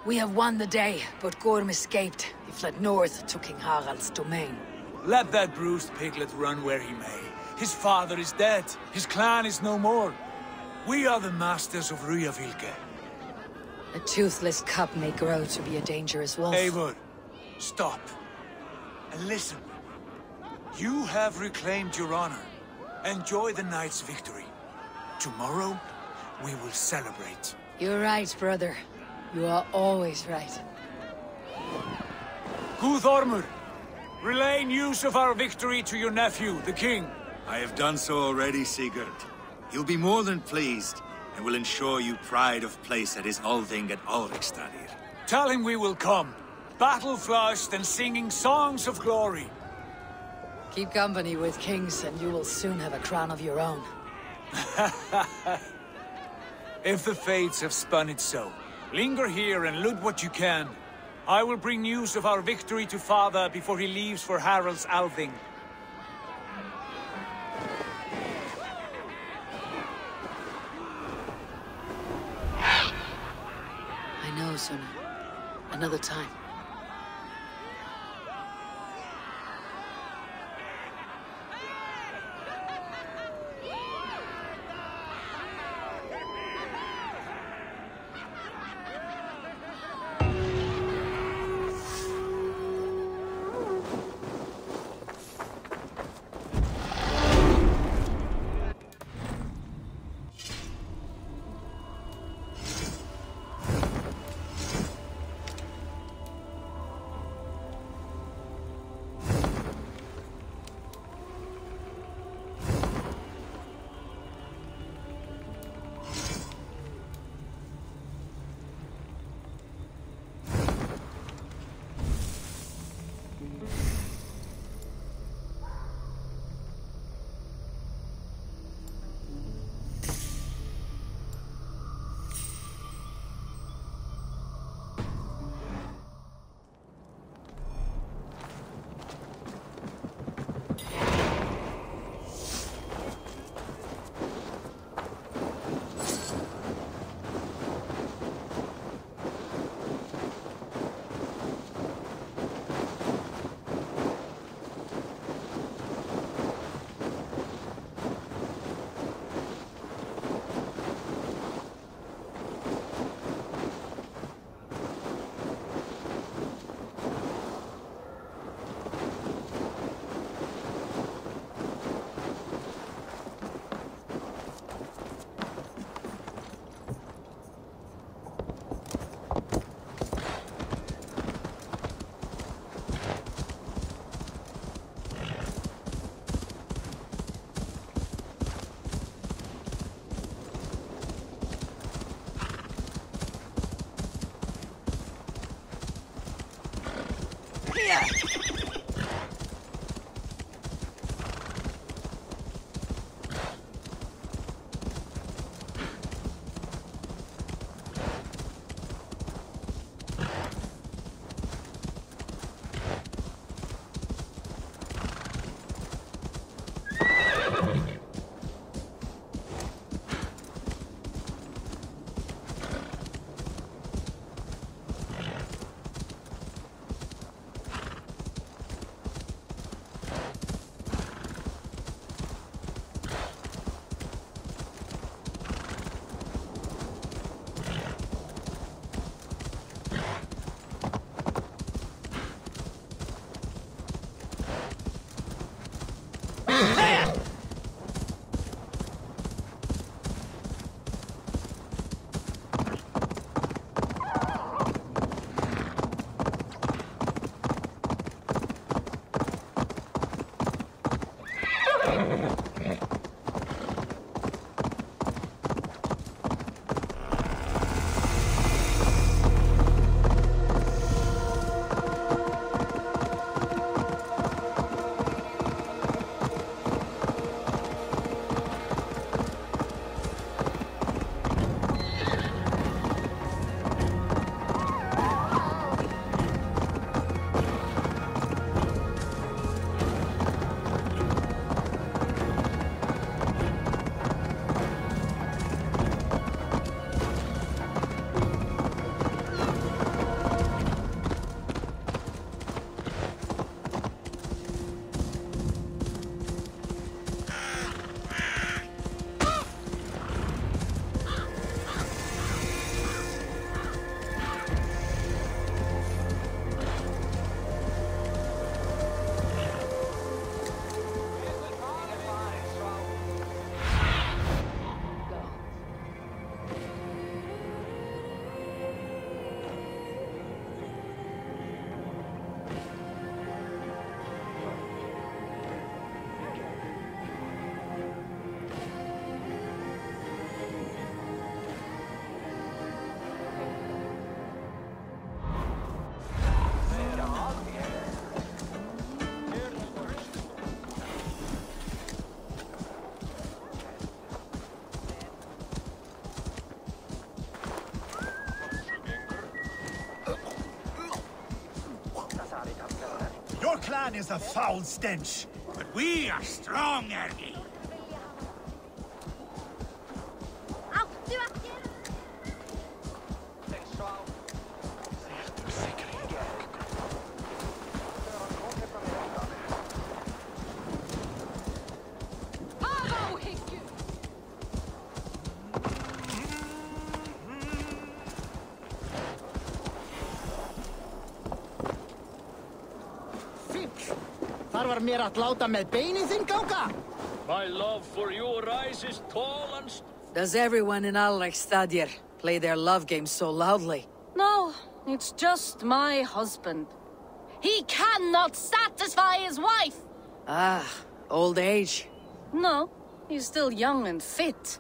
We have won the day, but Gorm escaped. He fled north to King Harald's domain. Let that bruised piglet run where he may. His father is dead. His clan is no more. We are the masters of Ryjavilke. A toothless cub may grow to be a dangerous wolf. Eivor, stop. And listen. You have reclaimed your honor. Enjoy the night's victory. Tomorrow, we will celebrate. You're right, brother. You are always right. Guthormur, relay news of our victory to your nephew, the king. I have done so already, Sigurd. He'll be more than pleased, and will ensure you pride of place at his Althing at Ulrichstadir. Tell him we will come, battle-flushed and singing songs of glory. Keep company with kings, and you will soon have a crown of your own. If the fates have spun it so, linger here and loot what you can. I will bring news of our victory to father before he leaves for Harald's Althing. I know, Suna. Another time. man is a foul stench, but we are strong, Ergi. Þar var mér að láta með beinið þinn ganga. My love for you rises tall and... Does everyone in Alrekstadir play their love game so loudly? No, it's just my husband. He cannot satisfy his wife! Ah, old age. No, he's still young and fit.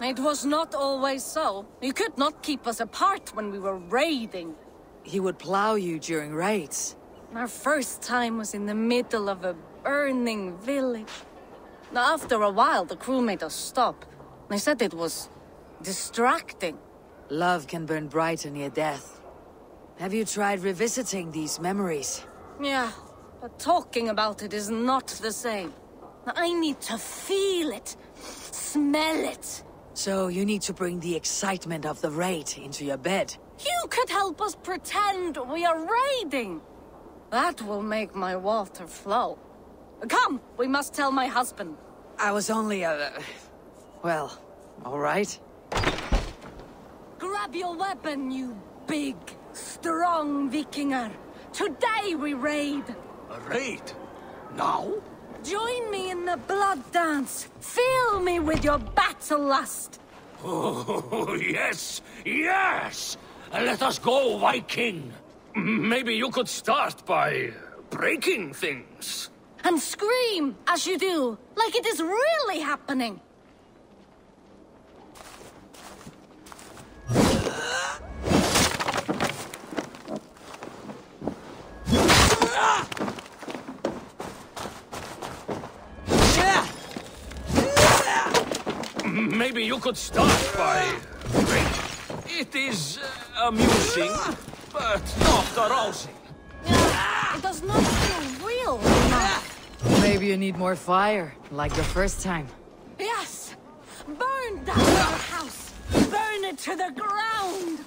It was not always so. He could not keep us apart when we were raiding. He would plow you during raids. Our first time was in the middle of a burning village. After a while, the crew made us stop. They said it was distracting. Love can burn brighter near death. Have you tried revisiting these memories? Yeah, but talking about it is not the same. I need to feel it, smell it. So you need to bring the excitement of the raid into your bed. You could help us pretend we are raiding. That will make my water flow. Come, we must tell my husband. I was only well, all right. Grab your weapon, you big, strong Vikinger. Today we raid. A raid? Now? Join me in the blood dance. Fill me with your battle lust. Oh, yes, yes! Let us go, Viking. Maybe you could start by breaking things. And scream as you do, like it is really happening. Maybe you could start by breaking. It is amusing, but not arousing. It does not feel real enough. Maybe you need more fire, like the first time. Yes! Burn down your house! Burn it to the ground!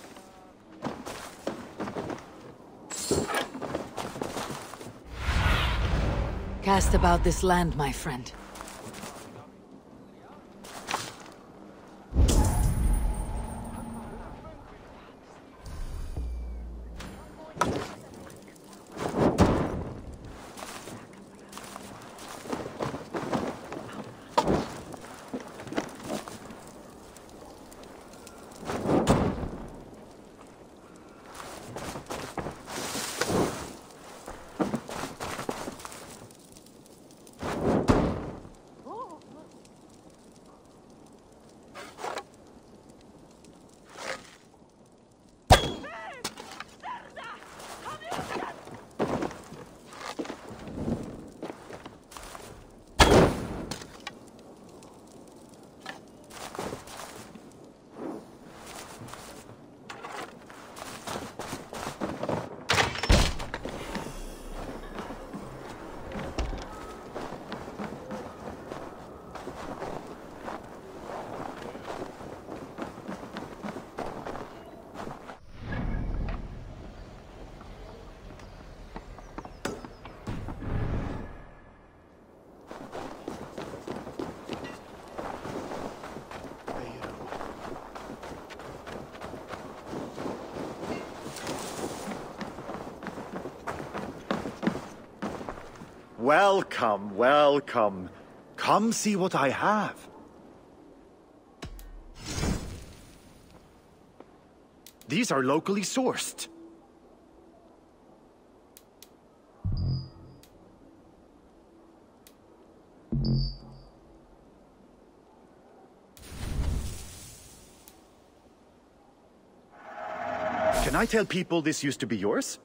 Cast about this land, my friend. Welcome, welcome. Come see what I have. These are locally sourced. Can I tell people this used to be yours?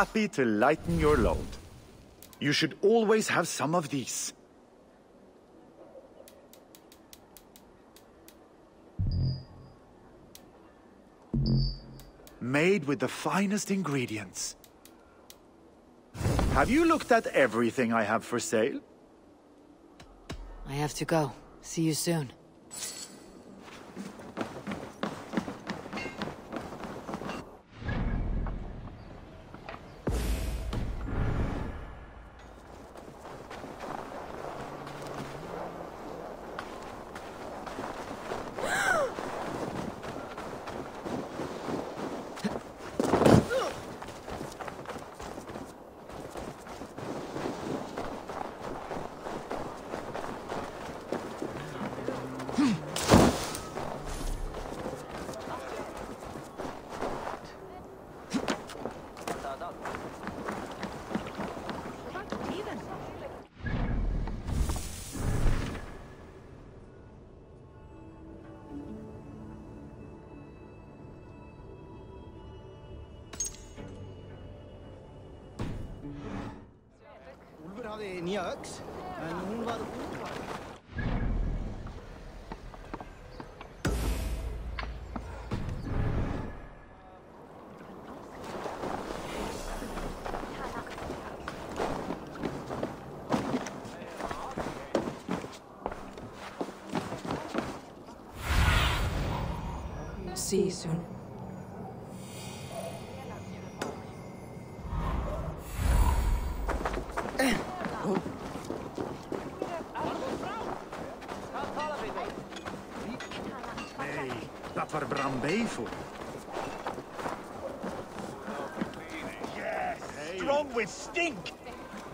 Happy to lighten your load. You should always have some of these. made with the finest ingredients. Have you looked at everything I have for sale? I have to go. See you soon. hafði nýja öx, en hún var See you soon. Nee, dat var brambefo. Yes, strong with stink.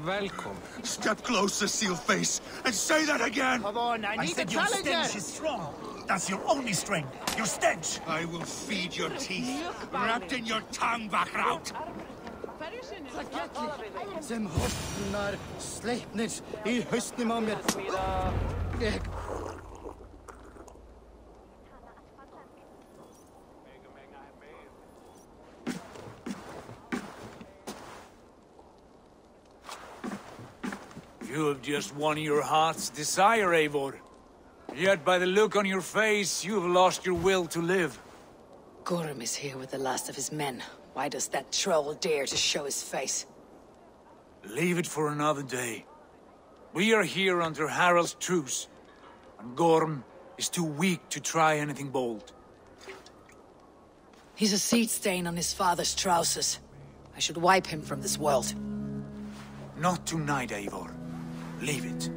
Welcome. Step closer, Sealface, and say that again! Come on, I need said a your challenger! stench is strong. That's your only strength. Your stench. I will feed your teeth, wrapped in your tongue back out. Sem hopnar sleipnir í haustnum á mér. You have just won your heart's desire, Eivor. Yet by the look on your face, you have lost your will to live. Gorm is here with the last of his men. Why does that troll dare to show his face? Leave it for another day. We are here under Harald's truce, and Gorm is too weak to try anything bold. He's a seed stain on his father's trousers. I should wipe him from this world. Not tonight, Eivor. Leave it.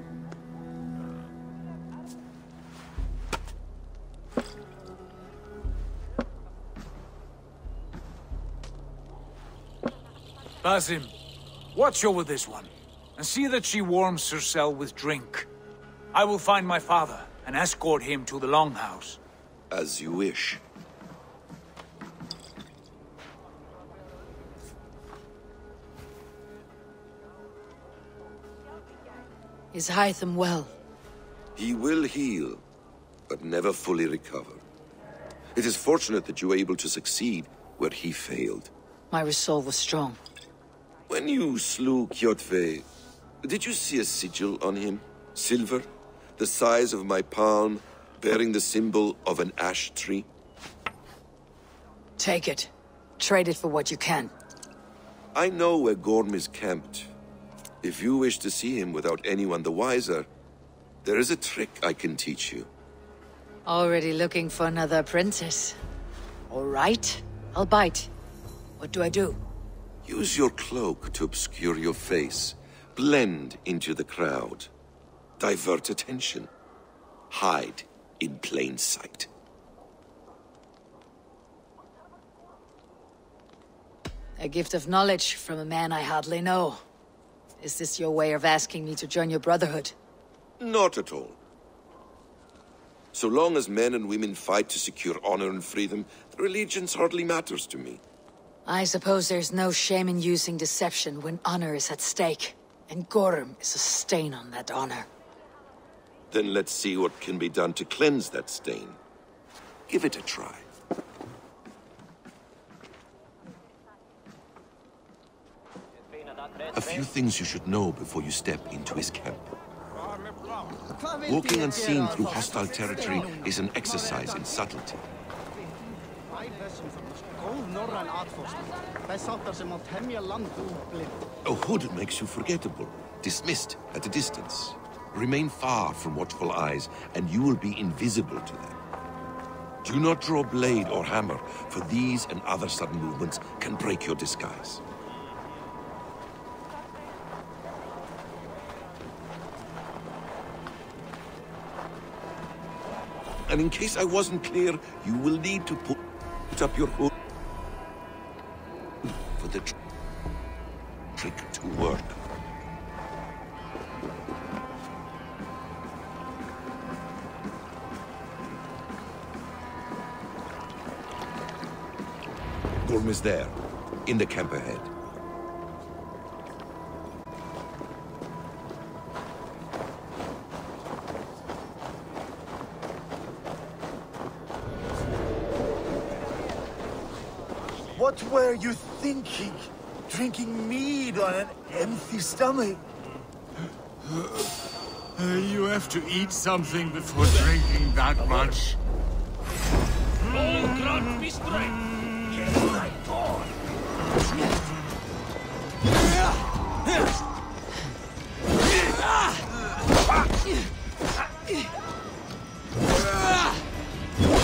Basim, watch over this one, and see that she warms herself with drink. I will find my father and escort him to the Longhouse. As you wish. Is Hytham well? He will heal, but never fully recover. It is fortunate that you were able to succeed where he failed. My resolve was strong. When you slew Kjotve, did you see a sigil on him? Silver, the size of my palm, bearing the symbol of an ash tree? Take it. Trade it for what you can. I know where Gorm is camped. If you wish to see him without anyone the wiser, there is a trick I can teach you. Already looking for another apprentice. All right, I'll bite. What do I do? Use your cloak to obscure your face. Blend into the crowd. Divert attention. Hide in plain sight. A gift of knowledge from a man I hardly know. Is this your way of asking me to join your brotherhood? Not at all. So long as men and women fight to secure honor and freedom, their allegiance hardly matters to me. I suppose there's no shame in using deception when honor is at stake. And Gorm is a stain on that honor. Then let's see what can be done to cleanse that stain. Give it a try. A few things you should know before you step into his camp. Walking unseen through hostile territory is an exercise in subtlety. A hood makes you forgettable, dismissed at a distance. Remain far from watchful eyes, and you will be invisible to them. Do not draw blade or hammer, for these and other sudden movements can break your disguise. And in case I wasn't clear, you will need to put up your hood for the trick to work. Gorm is there, in the camp ahead. What were you thinking? Drinking mead on an empty stomach? You have to eat something before drinking that much. All grant me strength. Kill thy god.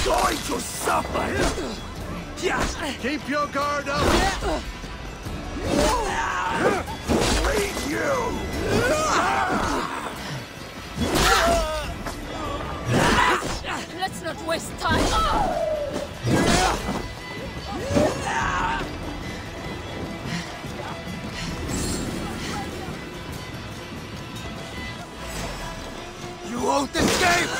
Going to suffer! Keep your guard up! Leave you! Let's not waste time! You won't escape!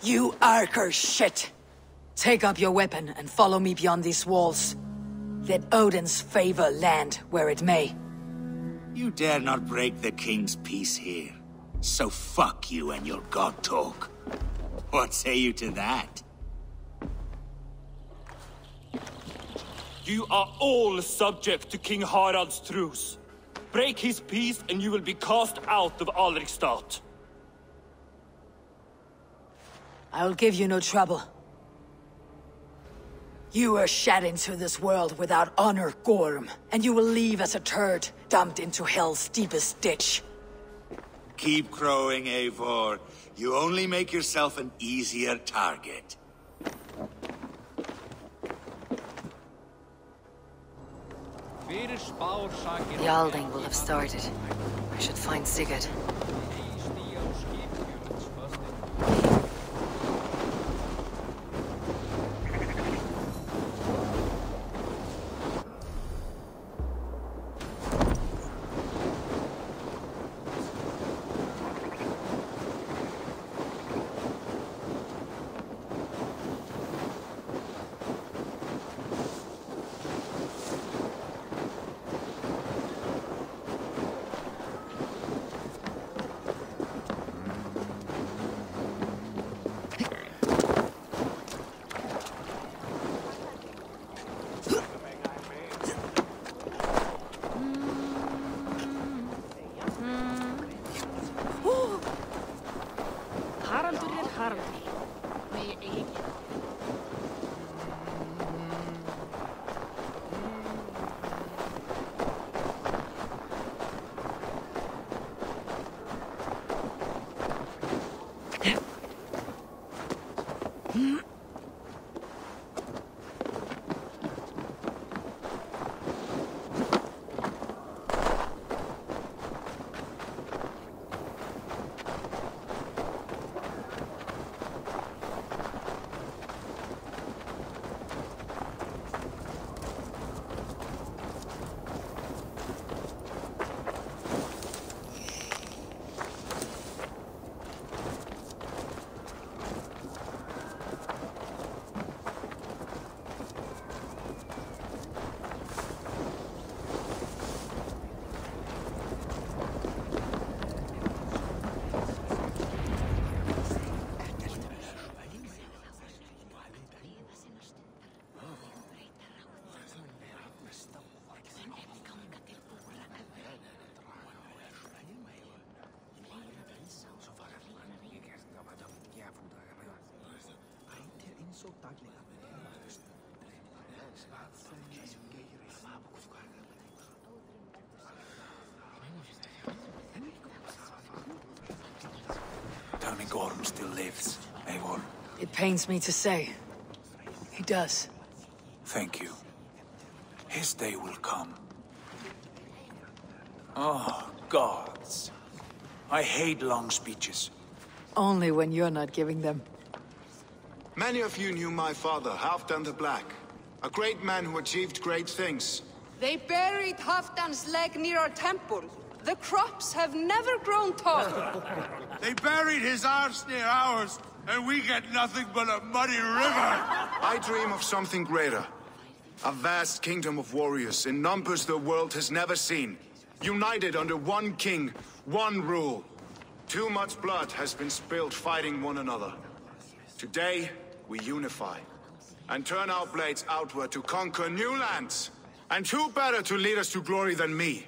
You Arker shit! Take up your weapon and follow me beyond these walls. Let Odin's favor land where it may. You dare not break the king's peace here. So fuck you and your god talk. What say you to that? You are all subject to King Harald's truce. Break his peace and you will be cast out of Alrikstad. I will give you no trouble. You were shed into this world without honor, Gorm, and you will leave as a turd, dumped into hell's deepest ditch. Keep crowing, Eivor. You only make yourself an easier target. The Alding will have started. I should find Sigurd. me Gorm still lives, Eivor. It pains me to say. He does. Thank you. His day will come. Oh, gods. I hate long speeches. Only when you're not giving them. Many of you knew my father, Halfdan the Black. A great man who achieved great things. They buried Halfdan's leg near our temple. The crops have never grown tall. They buried his arse near ours, and we get nothing but a muddy river. I dream of something greater. A vast kingdom of warriors in numbers the world has never seen. United under one king, one rule. Too much blood has been spilled fighting one another. Today, we unify. And turn our blades outward to conquer new lands. And who better to lead us to glory than me?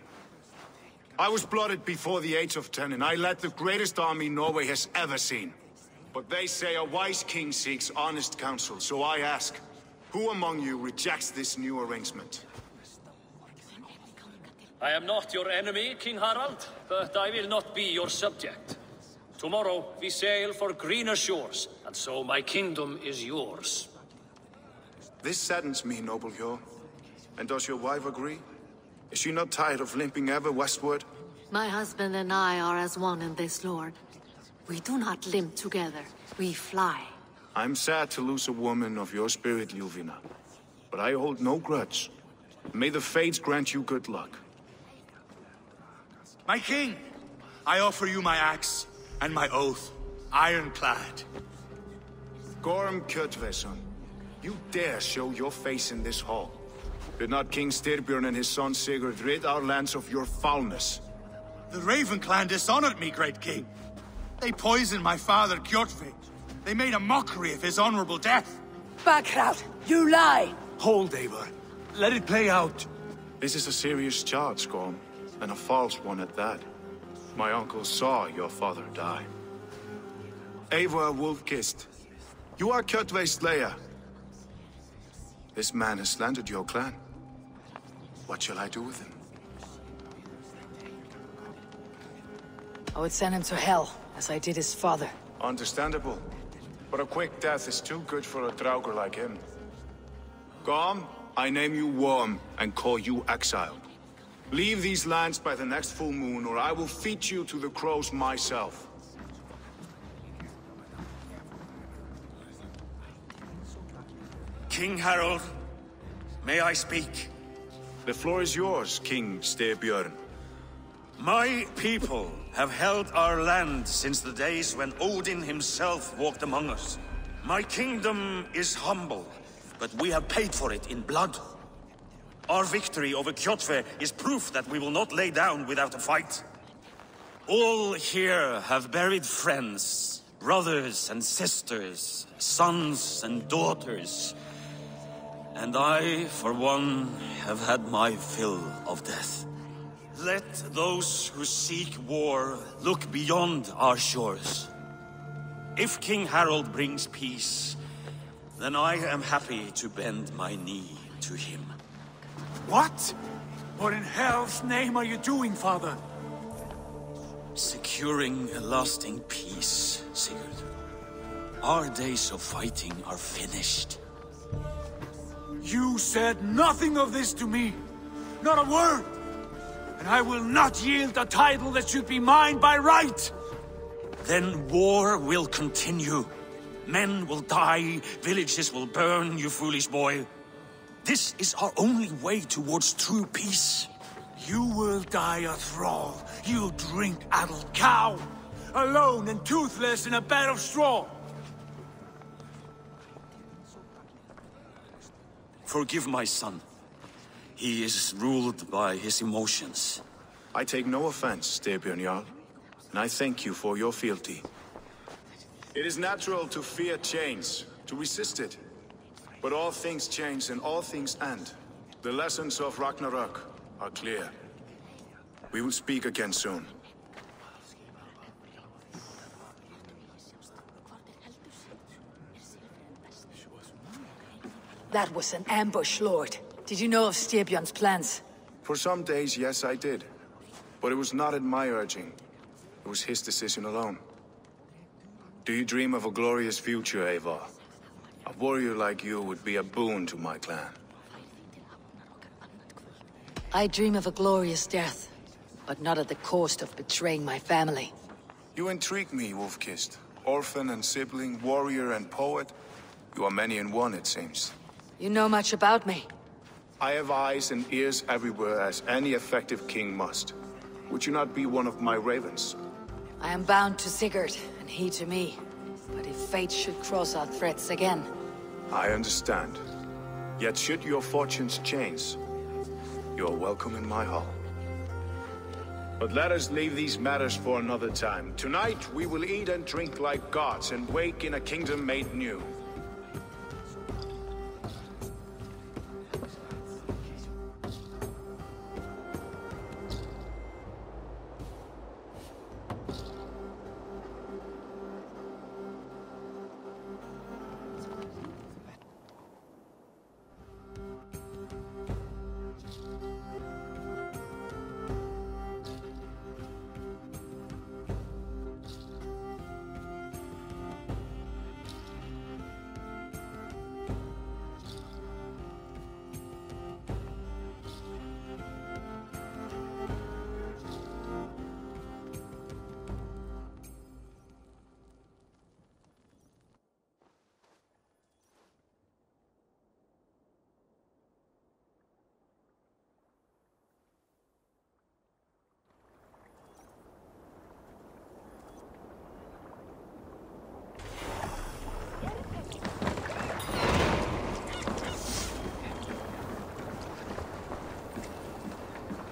I was blooded before the age of 10, and I led the greatest army Norway has ever seen. But they say a wise king seeks honest counsel, so I ask, who among you rejects this new arrangement? I am not your enemy, King Harald, but I will not be your subject. Tomorrow we sail for greener shores, and so my kingdom is yours. This saddens me, noble Hjor. And does your wife agree? Is she not tired of limping ever westward? My husband and I are as one in this, Lord. We do not limp together, we fly. I'm sad to lose a woman of your spirit, Ljuvina. But I hold no grudge. May the fates grant you good luck. My king, I offer you my axe and my oath, ironclad. Gorm Kjotveson, you dare show your face in this hall. Did not King Styrbjörn and his son Sigurd rid our lands of your foulness? The Raven clan dishonored me, great king. They poisoned my father, Kjotve. They made a mockery of his honorable death. Backrout, you lie! Hold, Eivor. Let it play out. This is a serious charge, Gorm, and a false one at that. My uncle saw your father die. Eivor Wolf-Kissed, you are Kjotve's slayer. This man has slandered your clan. What shall I do with him? I would send him to hell, as I did his father. Understandable. But a quick death is too good for a Draugr like him. Gorm, I name you Worm and call you exiled. Leave these lands by the next full moon, or I will feed you to the crows myself. King Harald, may I speak? The floor is yours, King Styrbjörn. My people have held our land since the days when Odin himself walked among us. My kingdom is humble, but we have paid for it in blood. Our victory over Kjotve is proof that we will not lay down without a fight. All here have buried friends, brothers and sisters, sons and daughters. And I, for one, have had my fill of death. Let those who seek war look beyond our shores. If King Harald brings peace, then I am happy to bend my knee to him. What? What in hell's name are you doing, father? Securing a lasting peace, Sigurd. Our days of fighting are finished. You said nothing of this to me. Not a word. And I will not yield a title that should be mine by right. Then war will continue. Men will die, villages will burn, you foolish boy. This is our only way towards true peace. You will die a thrall. You drink-addled cow. Alone and toothless in a bed of straw. Forgive my son. He is ruled by his emotions. I take no offense, Styrbjörn Jarl, and I thank you for your fealty. It is natural to fear change, to resist it. But all things change and all things end. The lessons of Ragnarök are clear. We will speak again soon. That was an ambush, Lord. Did you know of Styrbjörn's plans? For some days, yes, I did. But it was not at my urging. It was his decision alone. Do you dream of a glorious future, Eivor? A warrior like you would be a boon to my clan. I dream of a glorious death, but not at the cost of betraying my family. You intrigue me, Wolf-Kissed. Orphan and sibling, warrior and poet. You are many in one, it seems. You know much about me. I have eyes and ears everywhere, as any effective king must. Would you not be one of my ravens? I am bound to Sigurd, and he to me. But if fate should cross our threats again... I understand. Yet should your fortunes change, you are welcome in my hall. But let us leave these matters for another time. Tonight, we will eat and drink like gods and wake in a kingdom made new.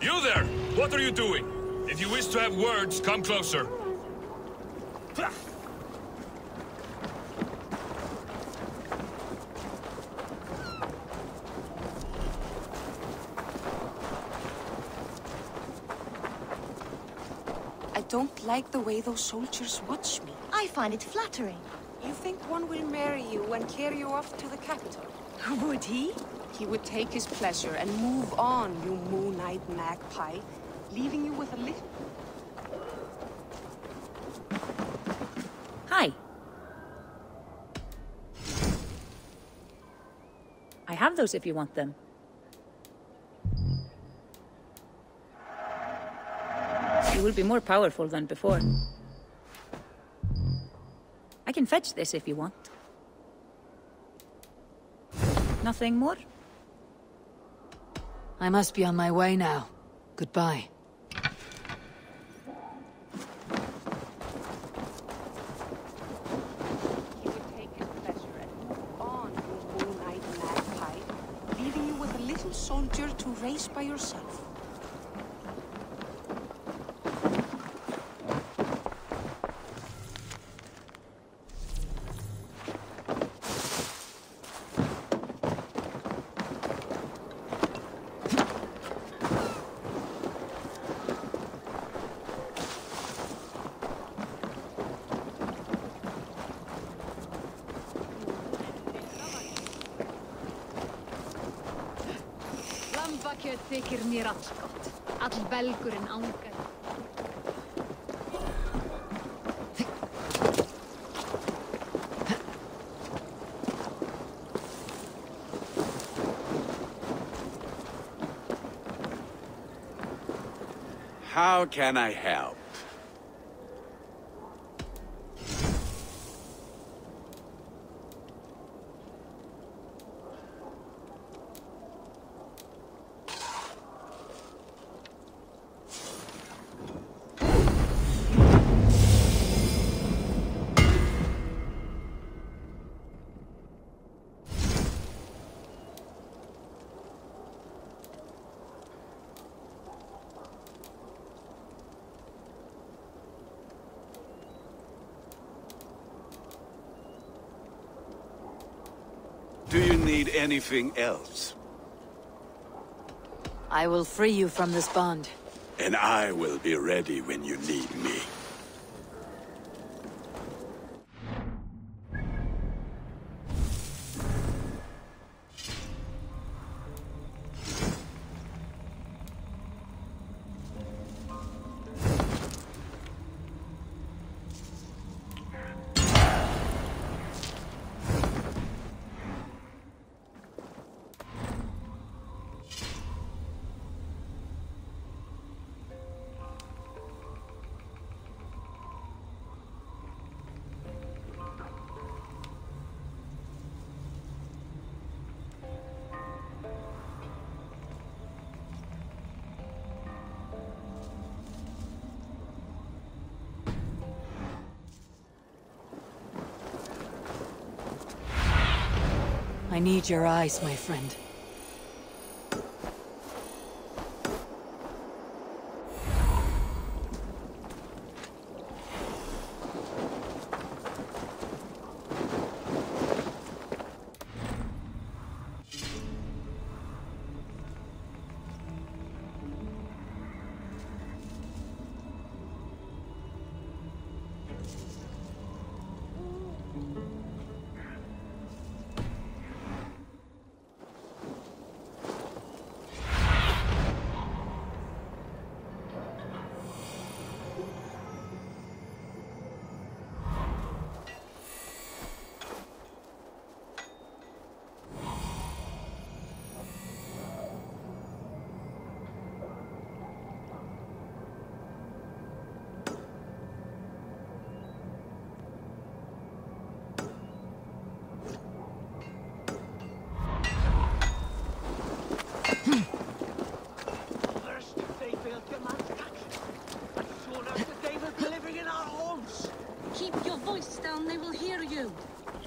You there! What are you doing? If you wish to have words, come closer. I don't like the way those soldiers watch me. I find it flattering. You think one will marry you and carry you off to the capital? Would he? He would take his pleasure and move on, you moon-eyed magpie, leaving you with a little... Hi. I have those if you want them. You will be more powerful than before. I can fetch this if you want. Nothing more? I must be on my way now. Goodbye. He would take his pleasure and move on, you moon-eyed magpie, leaving you with a little soldier to race by yourself. Lambakjöt þykir mér allgott. All belgurinn angar. How can I help? Do you need anything else? I will free you from this bond. And I will be ready when you need me. I need your eyes, my friend. Keep your voice down, they will hear you.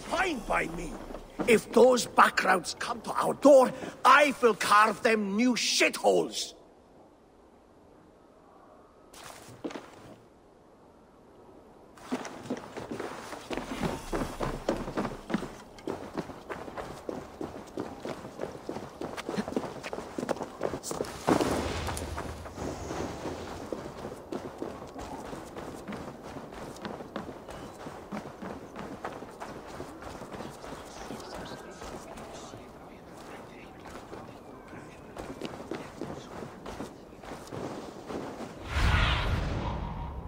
Fine by me. If those backgrounds come to our door, I will carve them new shitholes.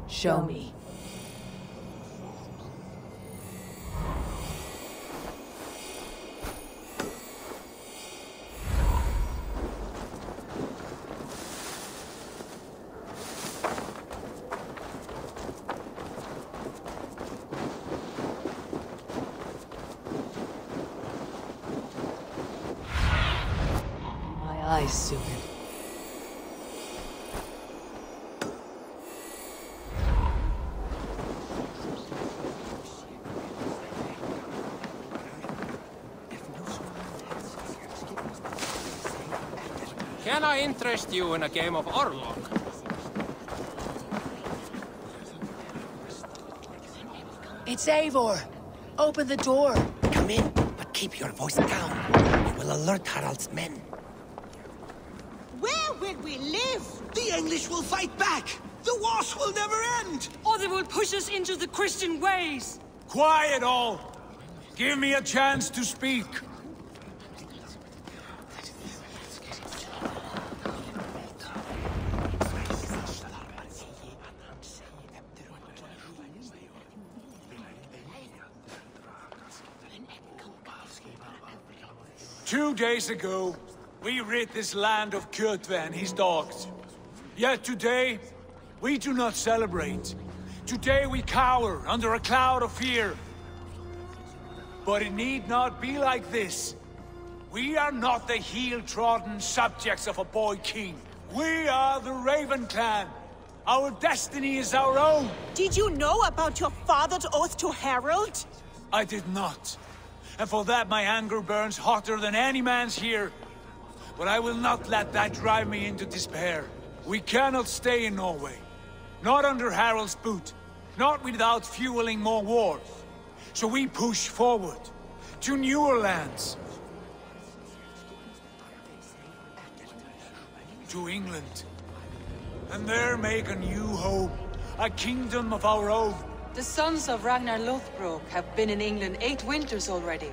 Show me. My eyes, Sigurd. Can I interest you in a game of Orlog? It's Eivor. Open the door. Come in, but keep your voice down. You will alert Harald's men. Where will we live? The English will fight back! The wars will never end! Or they will push us into the Christian ways! Quiet all! Give me a chance to speak. Two days ago, we rid this land of Kjotve and his dogs. Yet today, we do not celebrate. Today we cower under a cloud of fear. But it need not be like this. We are not the heel-trodden subjects of a boy king. We are the Raven clan. Our destiny is our own. Did you know about your father's oath to Harald? I did not. And for that my anger burns hotter than any man's here. But I will not let that drive me into despair. We cannot stay in Norway. Not under Harald's boot. Not without fueling more wars. So we push forward. To newer lands. To England. And there make a new home. A kingdom of our own. The sons of Ragnar Lothbrok have been in England 8 winters already.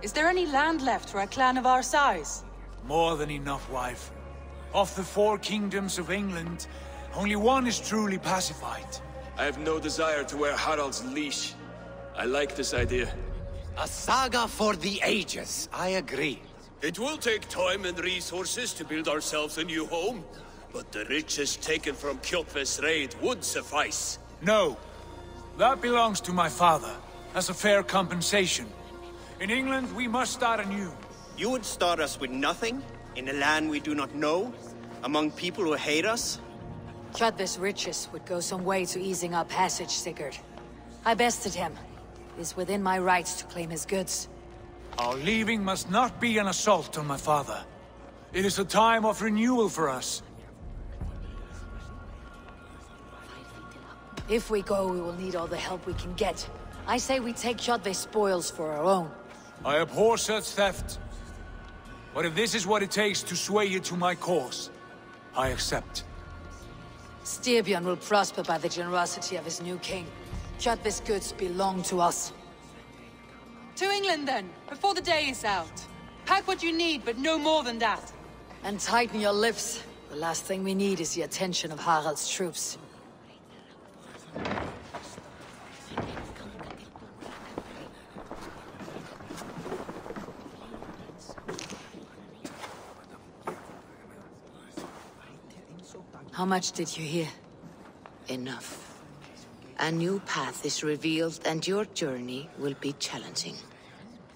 Is there any land left for a clan of our size? More than enough, wife. Of the 4 kingdoms of England, only one is truly pacified. I have no desire to wear Harald's leash. I like this idea. A saga for the ages, I agree. It will take time and resources to build ourselves a new home, but the riches taken from Kjotve's raid would suffice. No. That belongs to my father, as a fair compensation. In England, we must start anew. You would start us with nothing? In a land we do not know? Among people who hate us? Kjotve's riches would go some way to easing our passage, Sigurd. I bested him. It is within my rights to claim his goods. Our leaving must not be an assault on my father. It is a time of renewal for us. If we go, we will need all the help we can get. I say we take Kjotve's spoils for our own. I abhor such theft. But if this is what it takes to sway you to my cause, I accept. Styrbjörn will prosper by the generosity of his new king. Kjotve's goods belong to us. To England, then, before the day is out. Pack what you need, but no more than that. And tighten your lips. The last thing we need is the attention of Harald's troops. How much did you hear? Enough. A new path is revealed, and your journey will be challenging.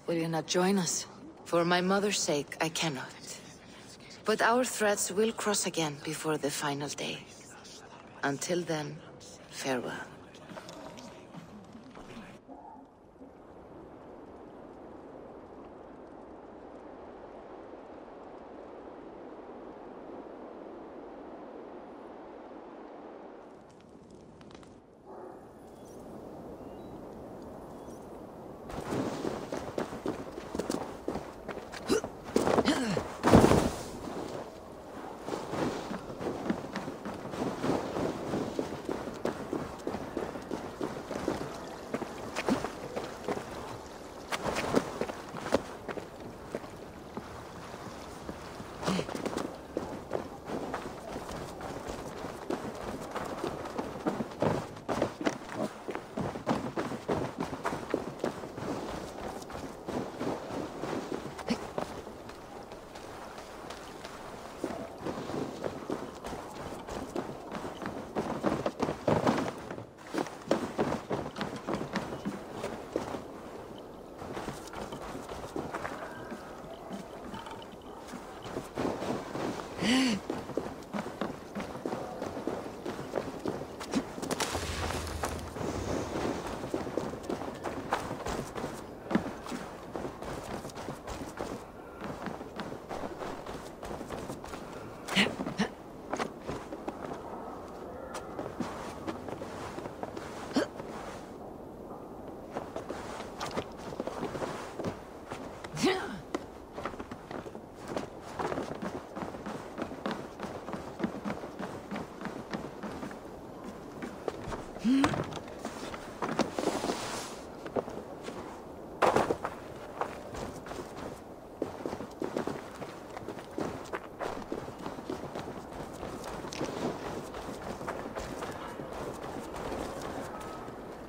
Will you not join us? For my mother's sake, I cannot. But our threads will cross again before the final day. Until then, farewell.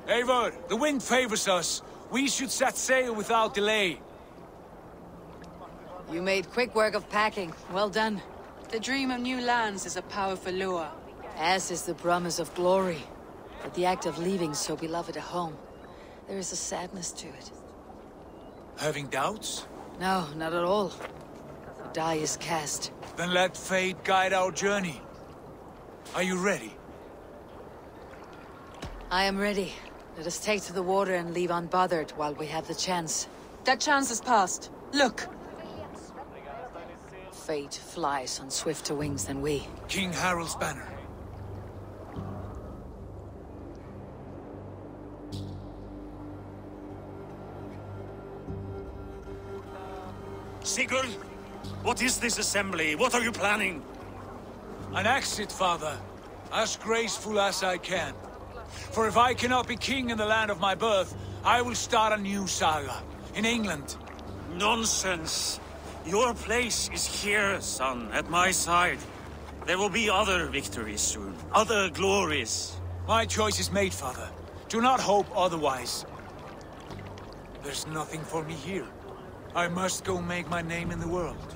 Eivor, the wind favors us. We should set sail without delay. You made quick work of packing. Well done. The dream of new lands is a powerful lure. As is the promise of glory. But the act of leaving so beloved a home, there is a sadness to it. Having doubts? No, not at all. The die is cast. Then let fate guide our journey. Are you ready? I am ready. Let us take to the water and leave unbothered while we have the chance. That chance is past. Look! Fate flies on swifter wings than we. King Harald's banner. Sigurd! What is this assembly? What are you planning? An exit, father. As graceful as I can. For if I cannot be king in the land of my birth, I will start a new saga. In England. Nonsense! Your place is here, son, at my side. There will be other victories soon. Other glories. My choice is made, father. Do not hope otherwise. There's nothing for me here. I must go make my name in the world.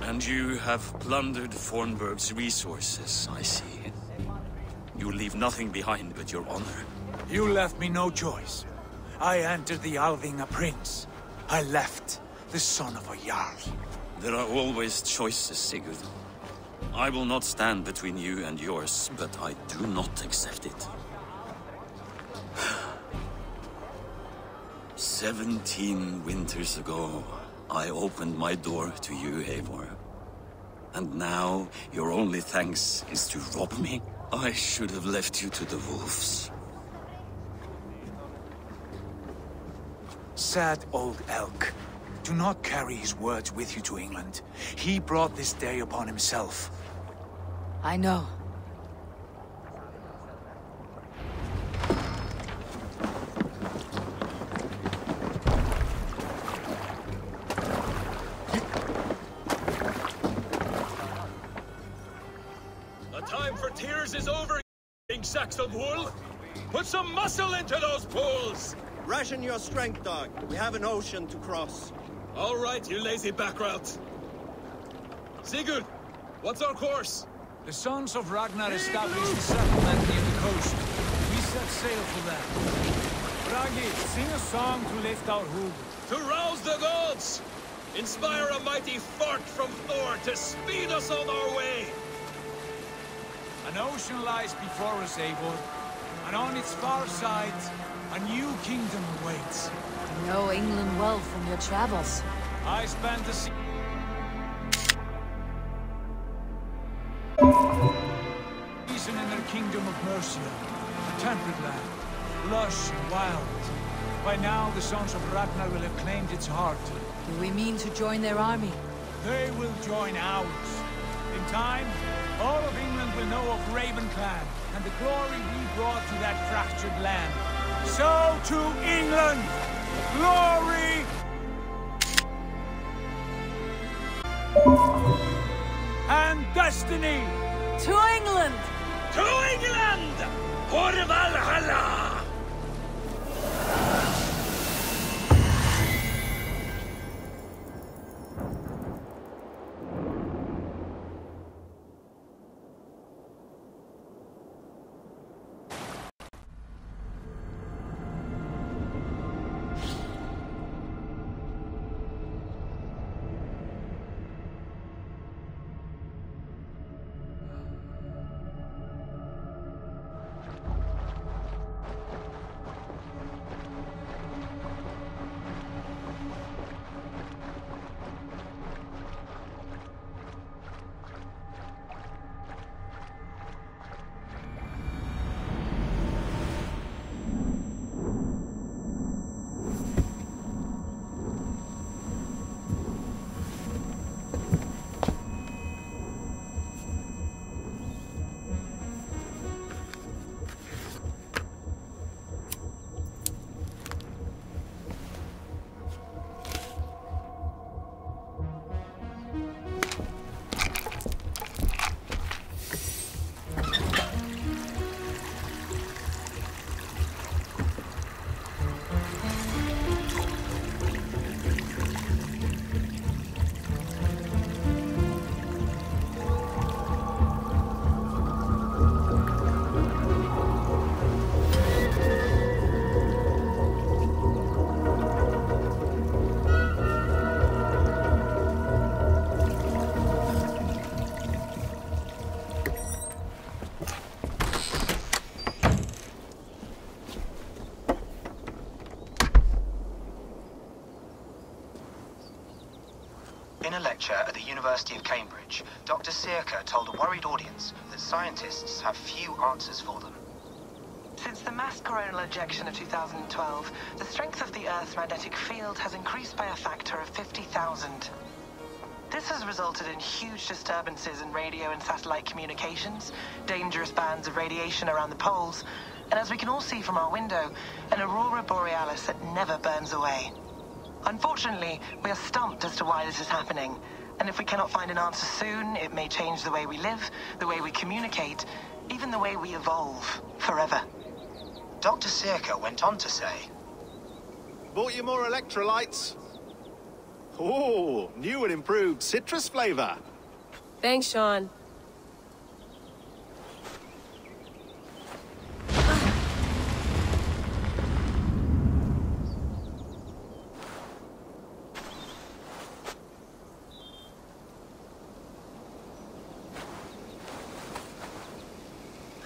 And you have plundered Fornburg's resources, I see. You leave nothing behind but your honor. You left me no choice. I entered the Alving a prince. I left the son of a Jarl. There are always choices, Sigurd. I will not stand between you and yours, but I do not accept it. 17 winters ago, I opened my door to you, Eivor. And now, your only thanks is to rob me? I should have left you to the wolves. Sad old elk. Do not carry his words with you to England. He brought this day upon himself. I know. The time for tears is over, King sacks of wool. Put some muscle into those pools! Ration your strength, dog. We have an ocean to cross. All right, you lazy backrout. Sigurd, what's our course? The sons of Ragnar established a settlement near the coast. We set sail for them. Bragi, sing a song to lift our hoof. To rouse the gods! Inspire a mighty fart from Thor to speed us on our way! An ocean lies before us, Eivor, and on its far side, a new kingdom awaits. You know England well from your travels. I spent the season in their kingdom of Mercia, a temperate land, lush and wild. By now, the sons of Ragnar will have claimed its heart. Do we mean to join their army? They will join ours. In time, all of England will know of Raven Clan and the glory we brought to that fractured land. So to England, glory! And destiny! To England! To England! For Valhalla! In a lecture at the University of Cambridge, Dr. Sirka told a worried audience that scientists have few answers for them. Since the mass coronal ejection of 2012, the strength of the Earth's magnetic field has increased by a factor of 50,000. This has resulted in huge disturbances in radio and satellite communications, dangerous bands of radiation around the poles, and as we can all see from our window, an aurora borealis that never burns away. Unfortunately, we are stumped as to why this is happening, and if we cannot find an answer soon, it may change the way we live, the way we communicate, even the way we evolve, forever. Dr. Sirka went on to say, "Bought you more electrolytes? Oh, new and improved citrus flavor." Thanks, Sean.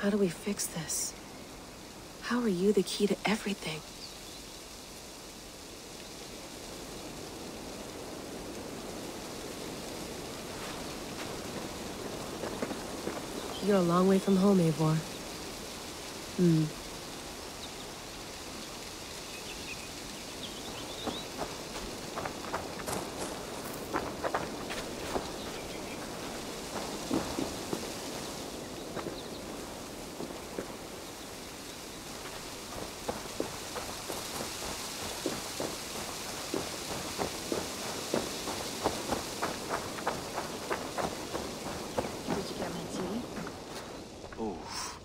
How do we fix this? How are you the key to everything? You're a long way from home, Eivor.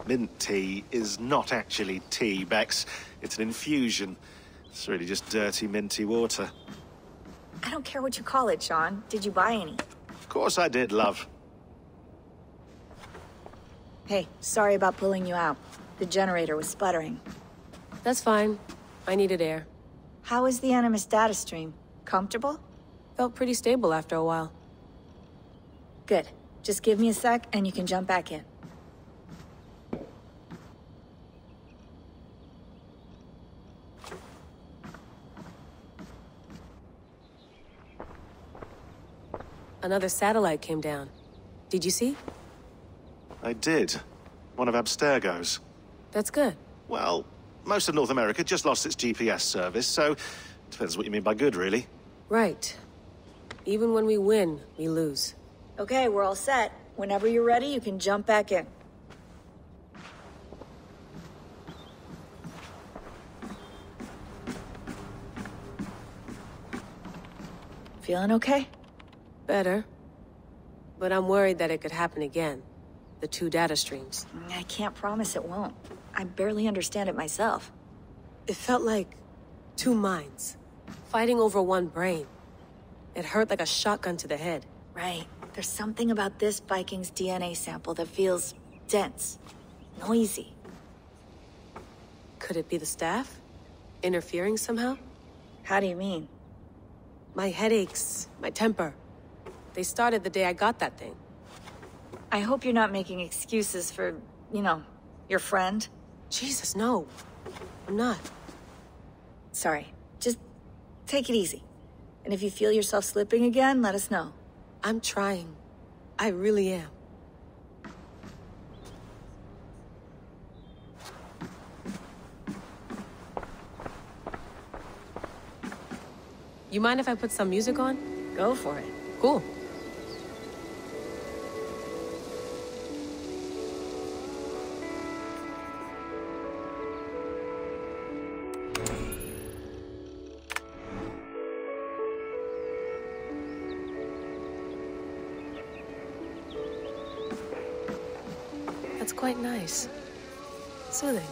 Mint tea is not actually tea, Bex. It's an infusion. It's really just dirty, minty water. I don't care what you call it, Sean. Did you buy any? Of course I did, love. Hey, sorry about pulling you out. The generator was sputtering. That's fine. I needed air. How is the Animus data stream? Comfortable? Felt pretty stable after a while. Good. Just give me a sec and you can jump back in. Another satellite came down. Did you see? I did. One of Abstergo's. That's good. Well, most of North America just lost its GPS service, so depends what you mean by good, really. Right. Even when we win, we lose. Okay, we're all set. Whenever you're ready, you can jump back in. Feeling okay? Better. But I'm worried that it could happen again. The two data streams. I can't promise it won't. I barely understand it myself. It felt like two minds, fighting over one brain. It hurt like a shotgun to the head. Right. There's something about this Viking's DNA sample that feels dense, noisy. Could it be the staff? Interfering somehow? How do you mean? My headaches, my temper. They started the day I got that thing. I hope you're not making excuses for, you know, your friend. Jesus, no. I'm not. Sorry. Just take it easy. And if you feel yourself slipping again, let us know. I'm trying. I really am. You mind if I put some music on? Go for it. Cool. That's quite nice. Soothing.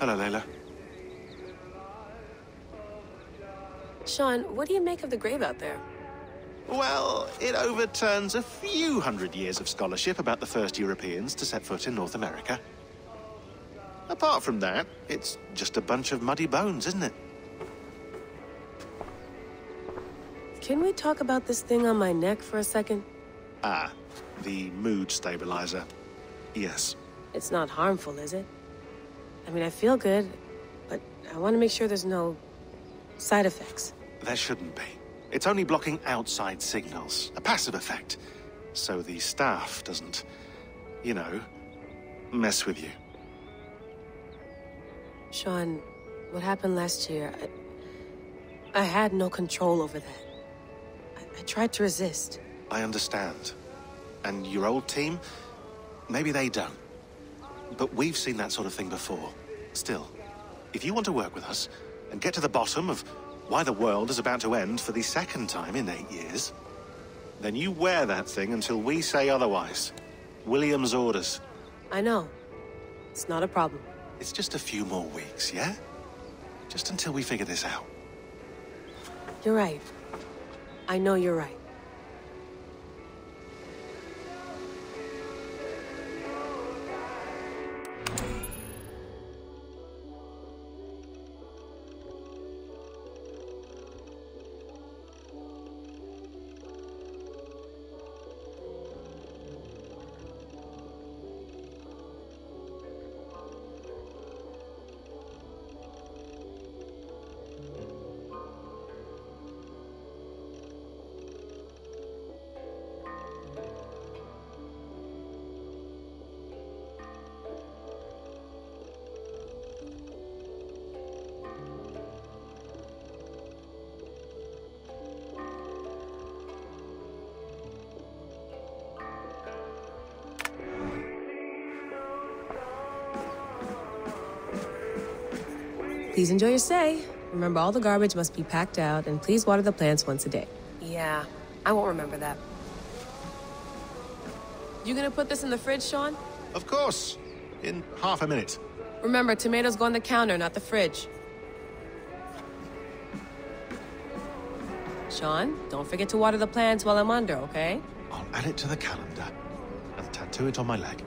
Hello, Layla. Sean, what do you make of the grave out there? Well, it overturns a few hundred years of scholarship about the first Europeans to set foot in North America. Apart from that, it's just a bunch of muddy bones, isn't it? Can we talk about this thing on my neck for a second? Ah, the mood stabilizer. Yes. It's not harmful, is it? I mean, I feel good, but I want to make sure there's no side effects. There shouldn't be. It's only blocking outside signals, a passive effect. So the staff doesn't, you know, mess with you. Sean, what happened last year, I had no control over that. I tried to resist. I understand. And your old team, maybe they don't. But we've seen that sort of thing before. Still, if you want to work with us and get to the bottom of why the world is about to end for the second time in 8 years, then you wear that thing until we say otherwise. William's orders. I know. It's not a problem. It's just a few more weeks, yeah? Just until we figure this out. You're right. I know you're right. Please enjoy your stay. Remember, all the garbage must be packed out, and please water the plants once a day. Yeah, I won't remember that. You gonna put this in the fridge, Sean? Of course. In half a minute. Remember, tomatoes go on the counter, not the fridge. Sean, don't forget to water the plants while I'm under, okay? I'll add it to the calendar and tattoo it on my leg.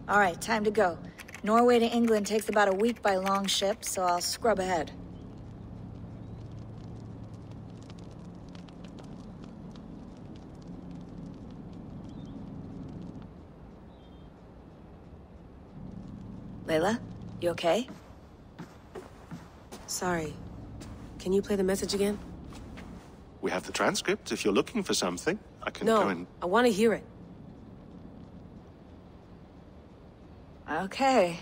All right, time to go. Norway to England takes about a week by long ship, so I'll scrub ahead. Layla, you okay? Sorry. Can you play the message again? We have the transcript. If you're looking for something, I can No, go and... I want to hear it. Okay.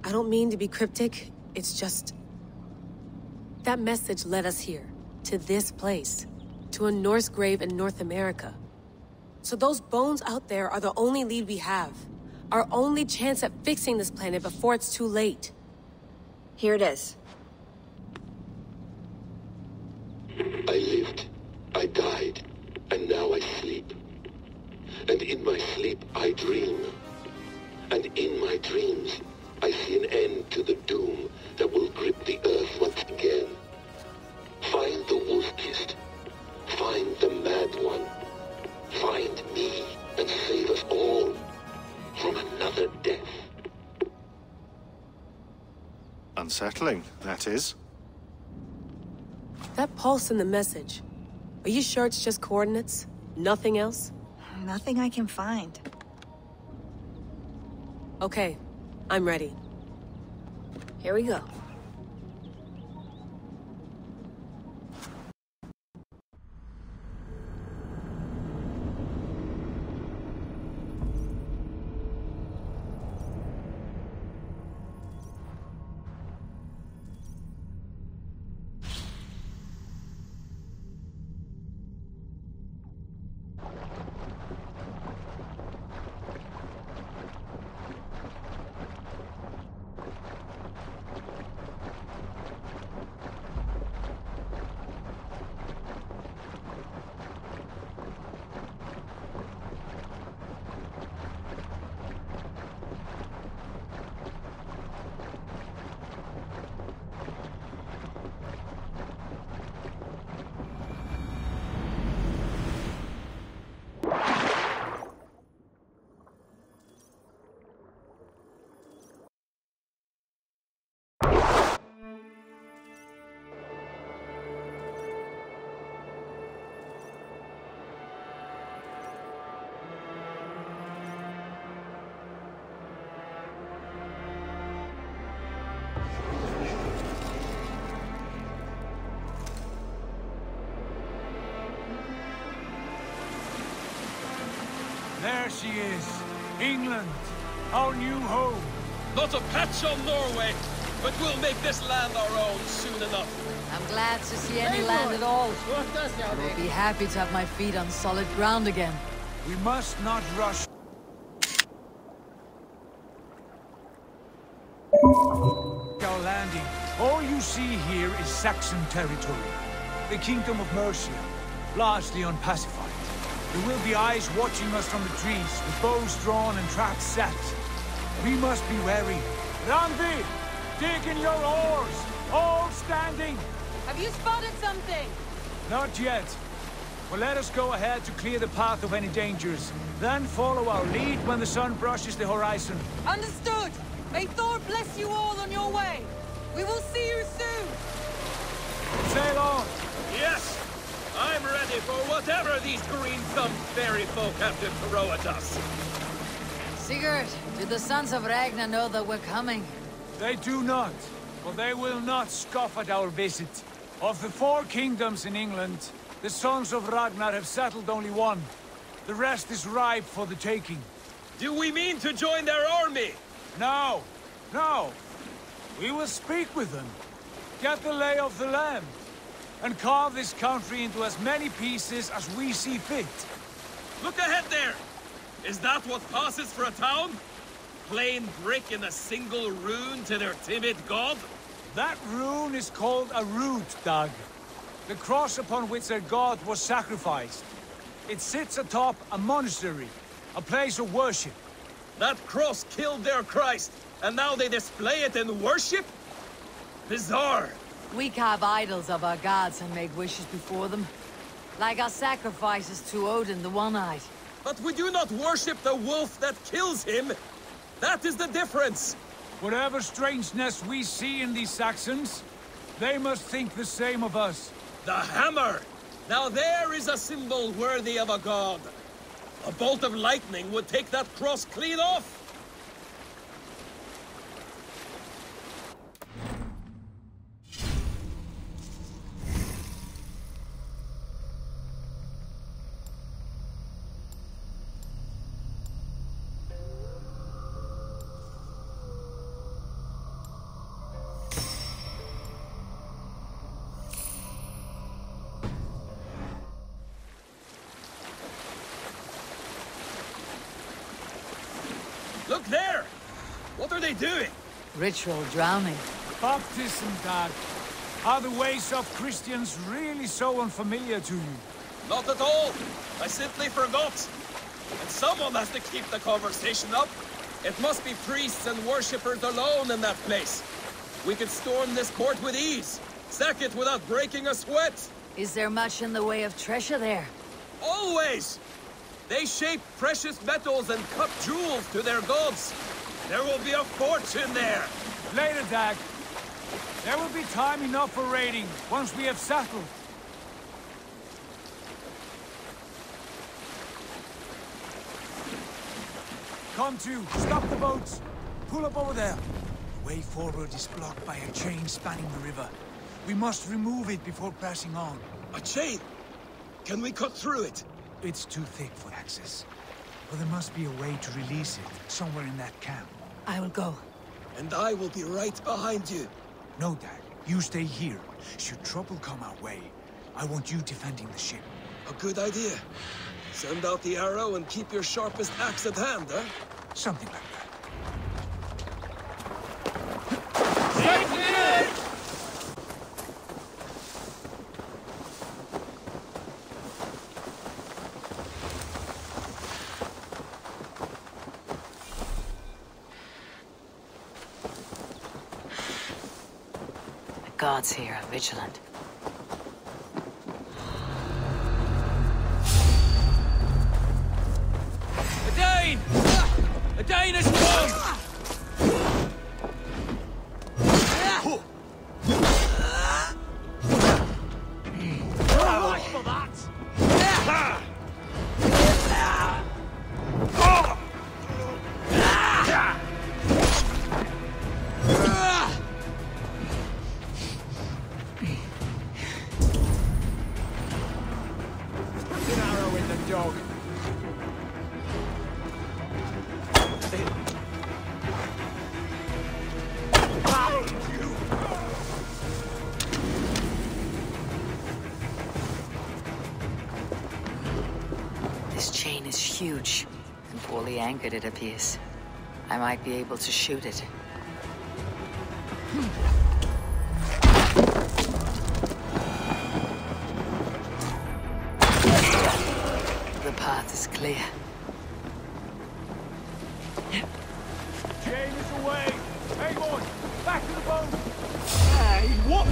I don't mean to be cryptic. It's just... that message led us here. To this place. To a Norse grave in North America. So those bones out there are the only lead we have. Our only chance at fixing this planet before it's too late. Here it is. I lived, I died, and now I sleep. And in my sleep I dream. And in my dreams, I see an end to the doom that will grip the earth once again. Find the wolf-kissed. Find the mad one. Find me and save us all from another death. Unsettling, that is. That pulse in the message. Are you sure it's just coordinates? Nothing else? Nothing I can find. Okay, I'm ready. Here we go. There she is. England, our new home. Not a patch on Norway, but we'll make this land our own soon enough. I'm glad to see any land at all. I'll be happy to have my feet on solid ground again. We must not rush. Our landing. All you see here is Saxon territory. The Kingdom of Mercia, largely unpacified. There will be eyes watching us from the trees, with bows drawn and traps set. We must be wary. Randvi, dig in your oars, all standing. Have you spotted something? Not yet. But let us go ahead to clear the path of any dangers. Then follow our lead when the sun brushes the horizon. Understood. May Thor bless you all on your way. We will see you soon. Sail on. Yes, I'm ready for whatever these green-thumbed fairy folk have to throw at us. Sigurd, do the sons of Ragnar know that we're coming? They do not, but they will not scoff at our visit. Of the 4 kingdoms in England, the sons of Ragnar have settled only one. The rest is ripe for the taking. Do we mean to join their army? No, no. We will speak with them, get the lay of the land, and carve this country into as many pieces as we see fit. Look ahead there! Is that what passes for a town? Plain brick in a single rune to their timid god? That rune is called a root, Doug. The cross upon which their god was sacrificed. It sits atop a monastery, a place of worship. That cross killed their Christ, and now they display it in worship? Bizarre. We carve idols of our gods and make wishes before them. Like our sacrifices to Odin the One-Eyed. But we do not worship the wolf that kills him. That is the difference. Whatever strangeness we see in these Saxons, they must think the same of us. The hammer! Now there is a symbol worthy of a god. A bolt of lightning would take that cross clean off. Look there! What are they doing? Ritual drowning. Baptism, Dad. Are the ways of Christians really so unfamiliar to you? Not at all. I simply forgot. And someone has to keep the conversation up. It must be priests and worshippers alone in that place. We could storm this port with ease. Sack it without breaking a sweat. Is there much in the way of treasure there? Always! They shape precious metals and cut jewels to their gods. There will be a fortune there. Later, Dag. There will be time enough for raiding, once we have settled. Come to, stop the boats. Pull up over there. The way forward is blocked by a chain spanning the river. We must remove it before passing on. A chain? Can we cut through it? It's too thick for access. But there must be a way to release it, somewhere in that camp. I will go. And I will be right behind you. No, Dad. You stay here. Should trouble come our way, I want you defending the ship. A good idea. Send out the arrow and keep your sharpest axe at hand, huh? Something like that. The gods here are vigilant. A Dane! A Dane has come! This chain is huge, and poorly anchored it appears. I might be able to shoot it. The path is clear. Chain is away! Hey, boy! Back to the boat! Hey, what?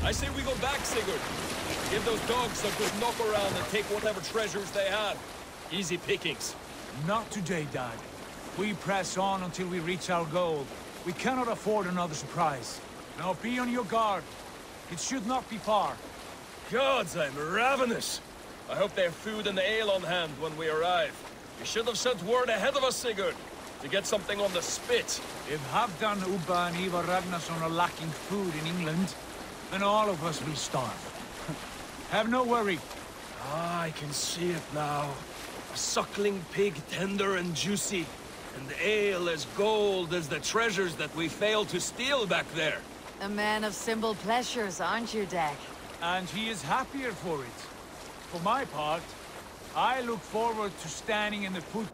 I say we go back, Sigurd. Give those dogs a good knock around and take whatever treasures they have. Easy pickings. Not today, Dad. We press on until we reach our goal. We cannot afford another surprise. Now be on your guard. It should not be far. Gods, I'm ravenous. I hope they have food and ale on hand when we arrive. You should have sent word ahead of us, Sigurd, to get something on the spit. If Halfdan, Ubba, and Ivar Ragnarsson are lacking food in England, then all of us will starve. Have no worry. Ah, I can see it now. A suckling pig, tender and juicy, and ale as gold as the treasures that we failed to steal back there. A man of simple pleasures, aren't you, Dag? And he is happier for it. For my part, I look forward to standing in the foot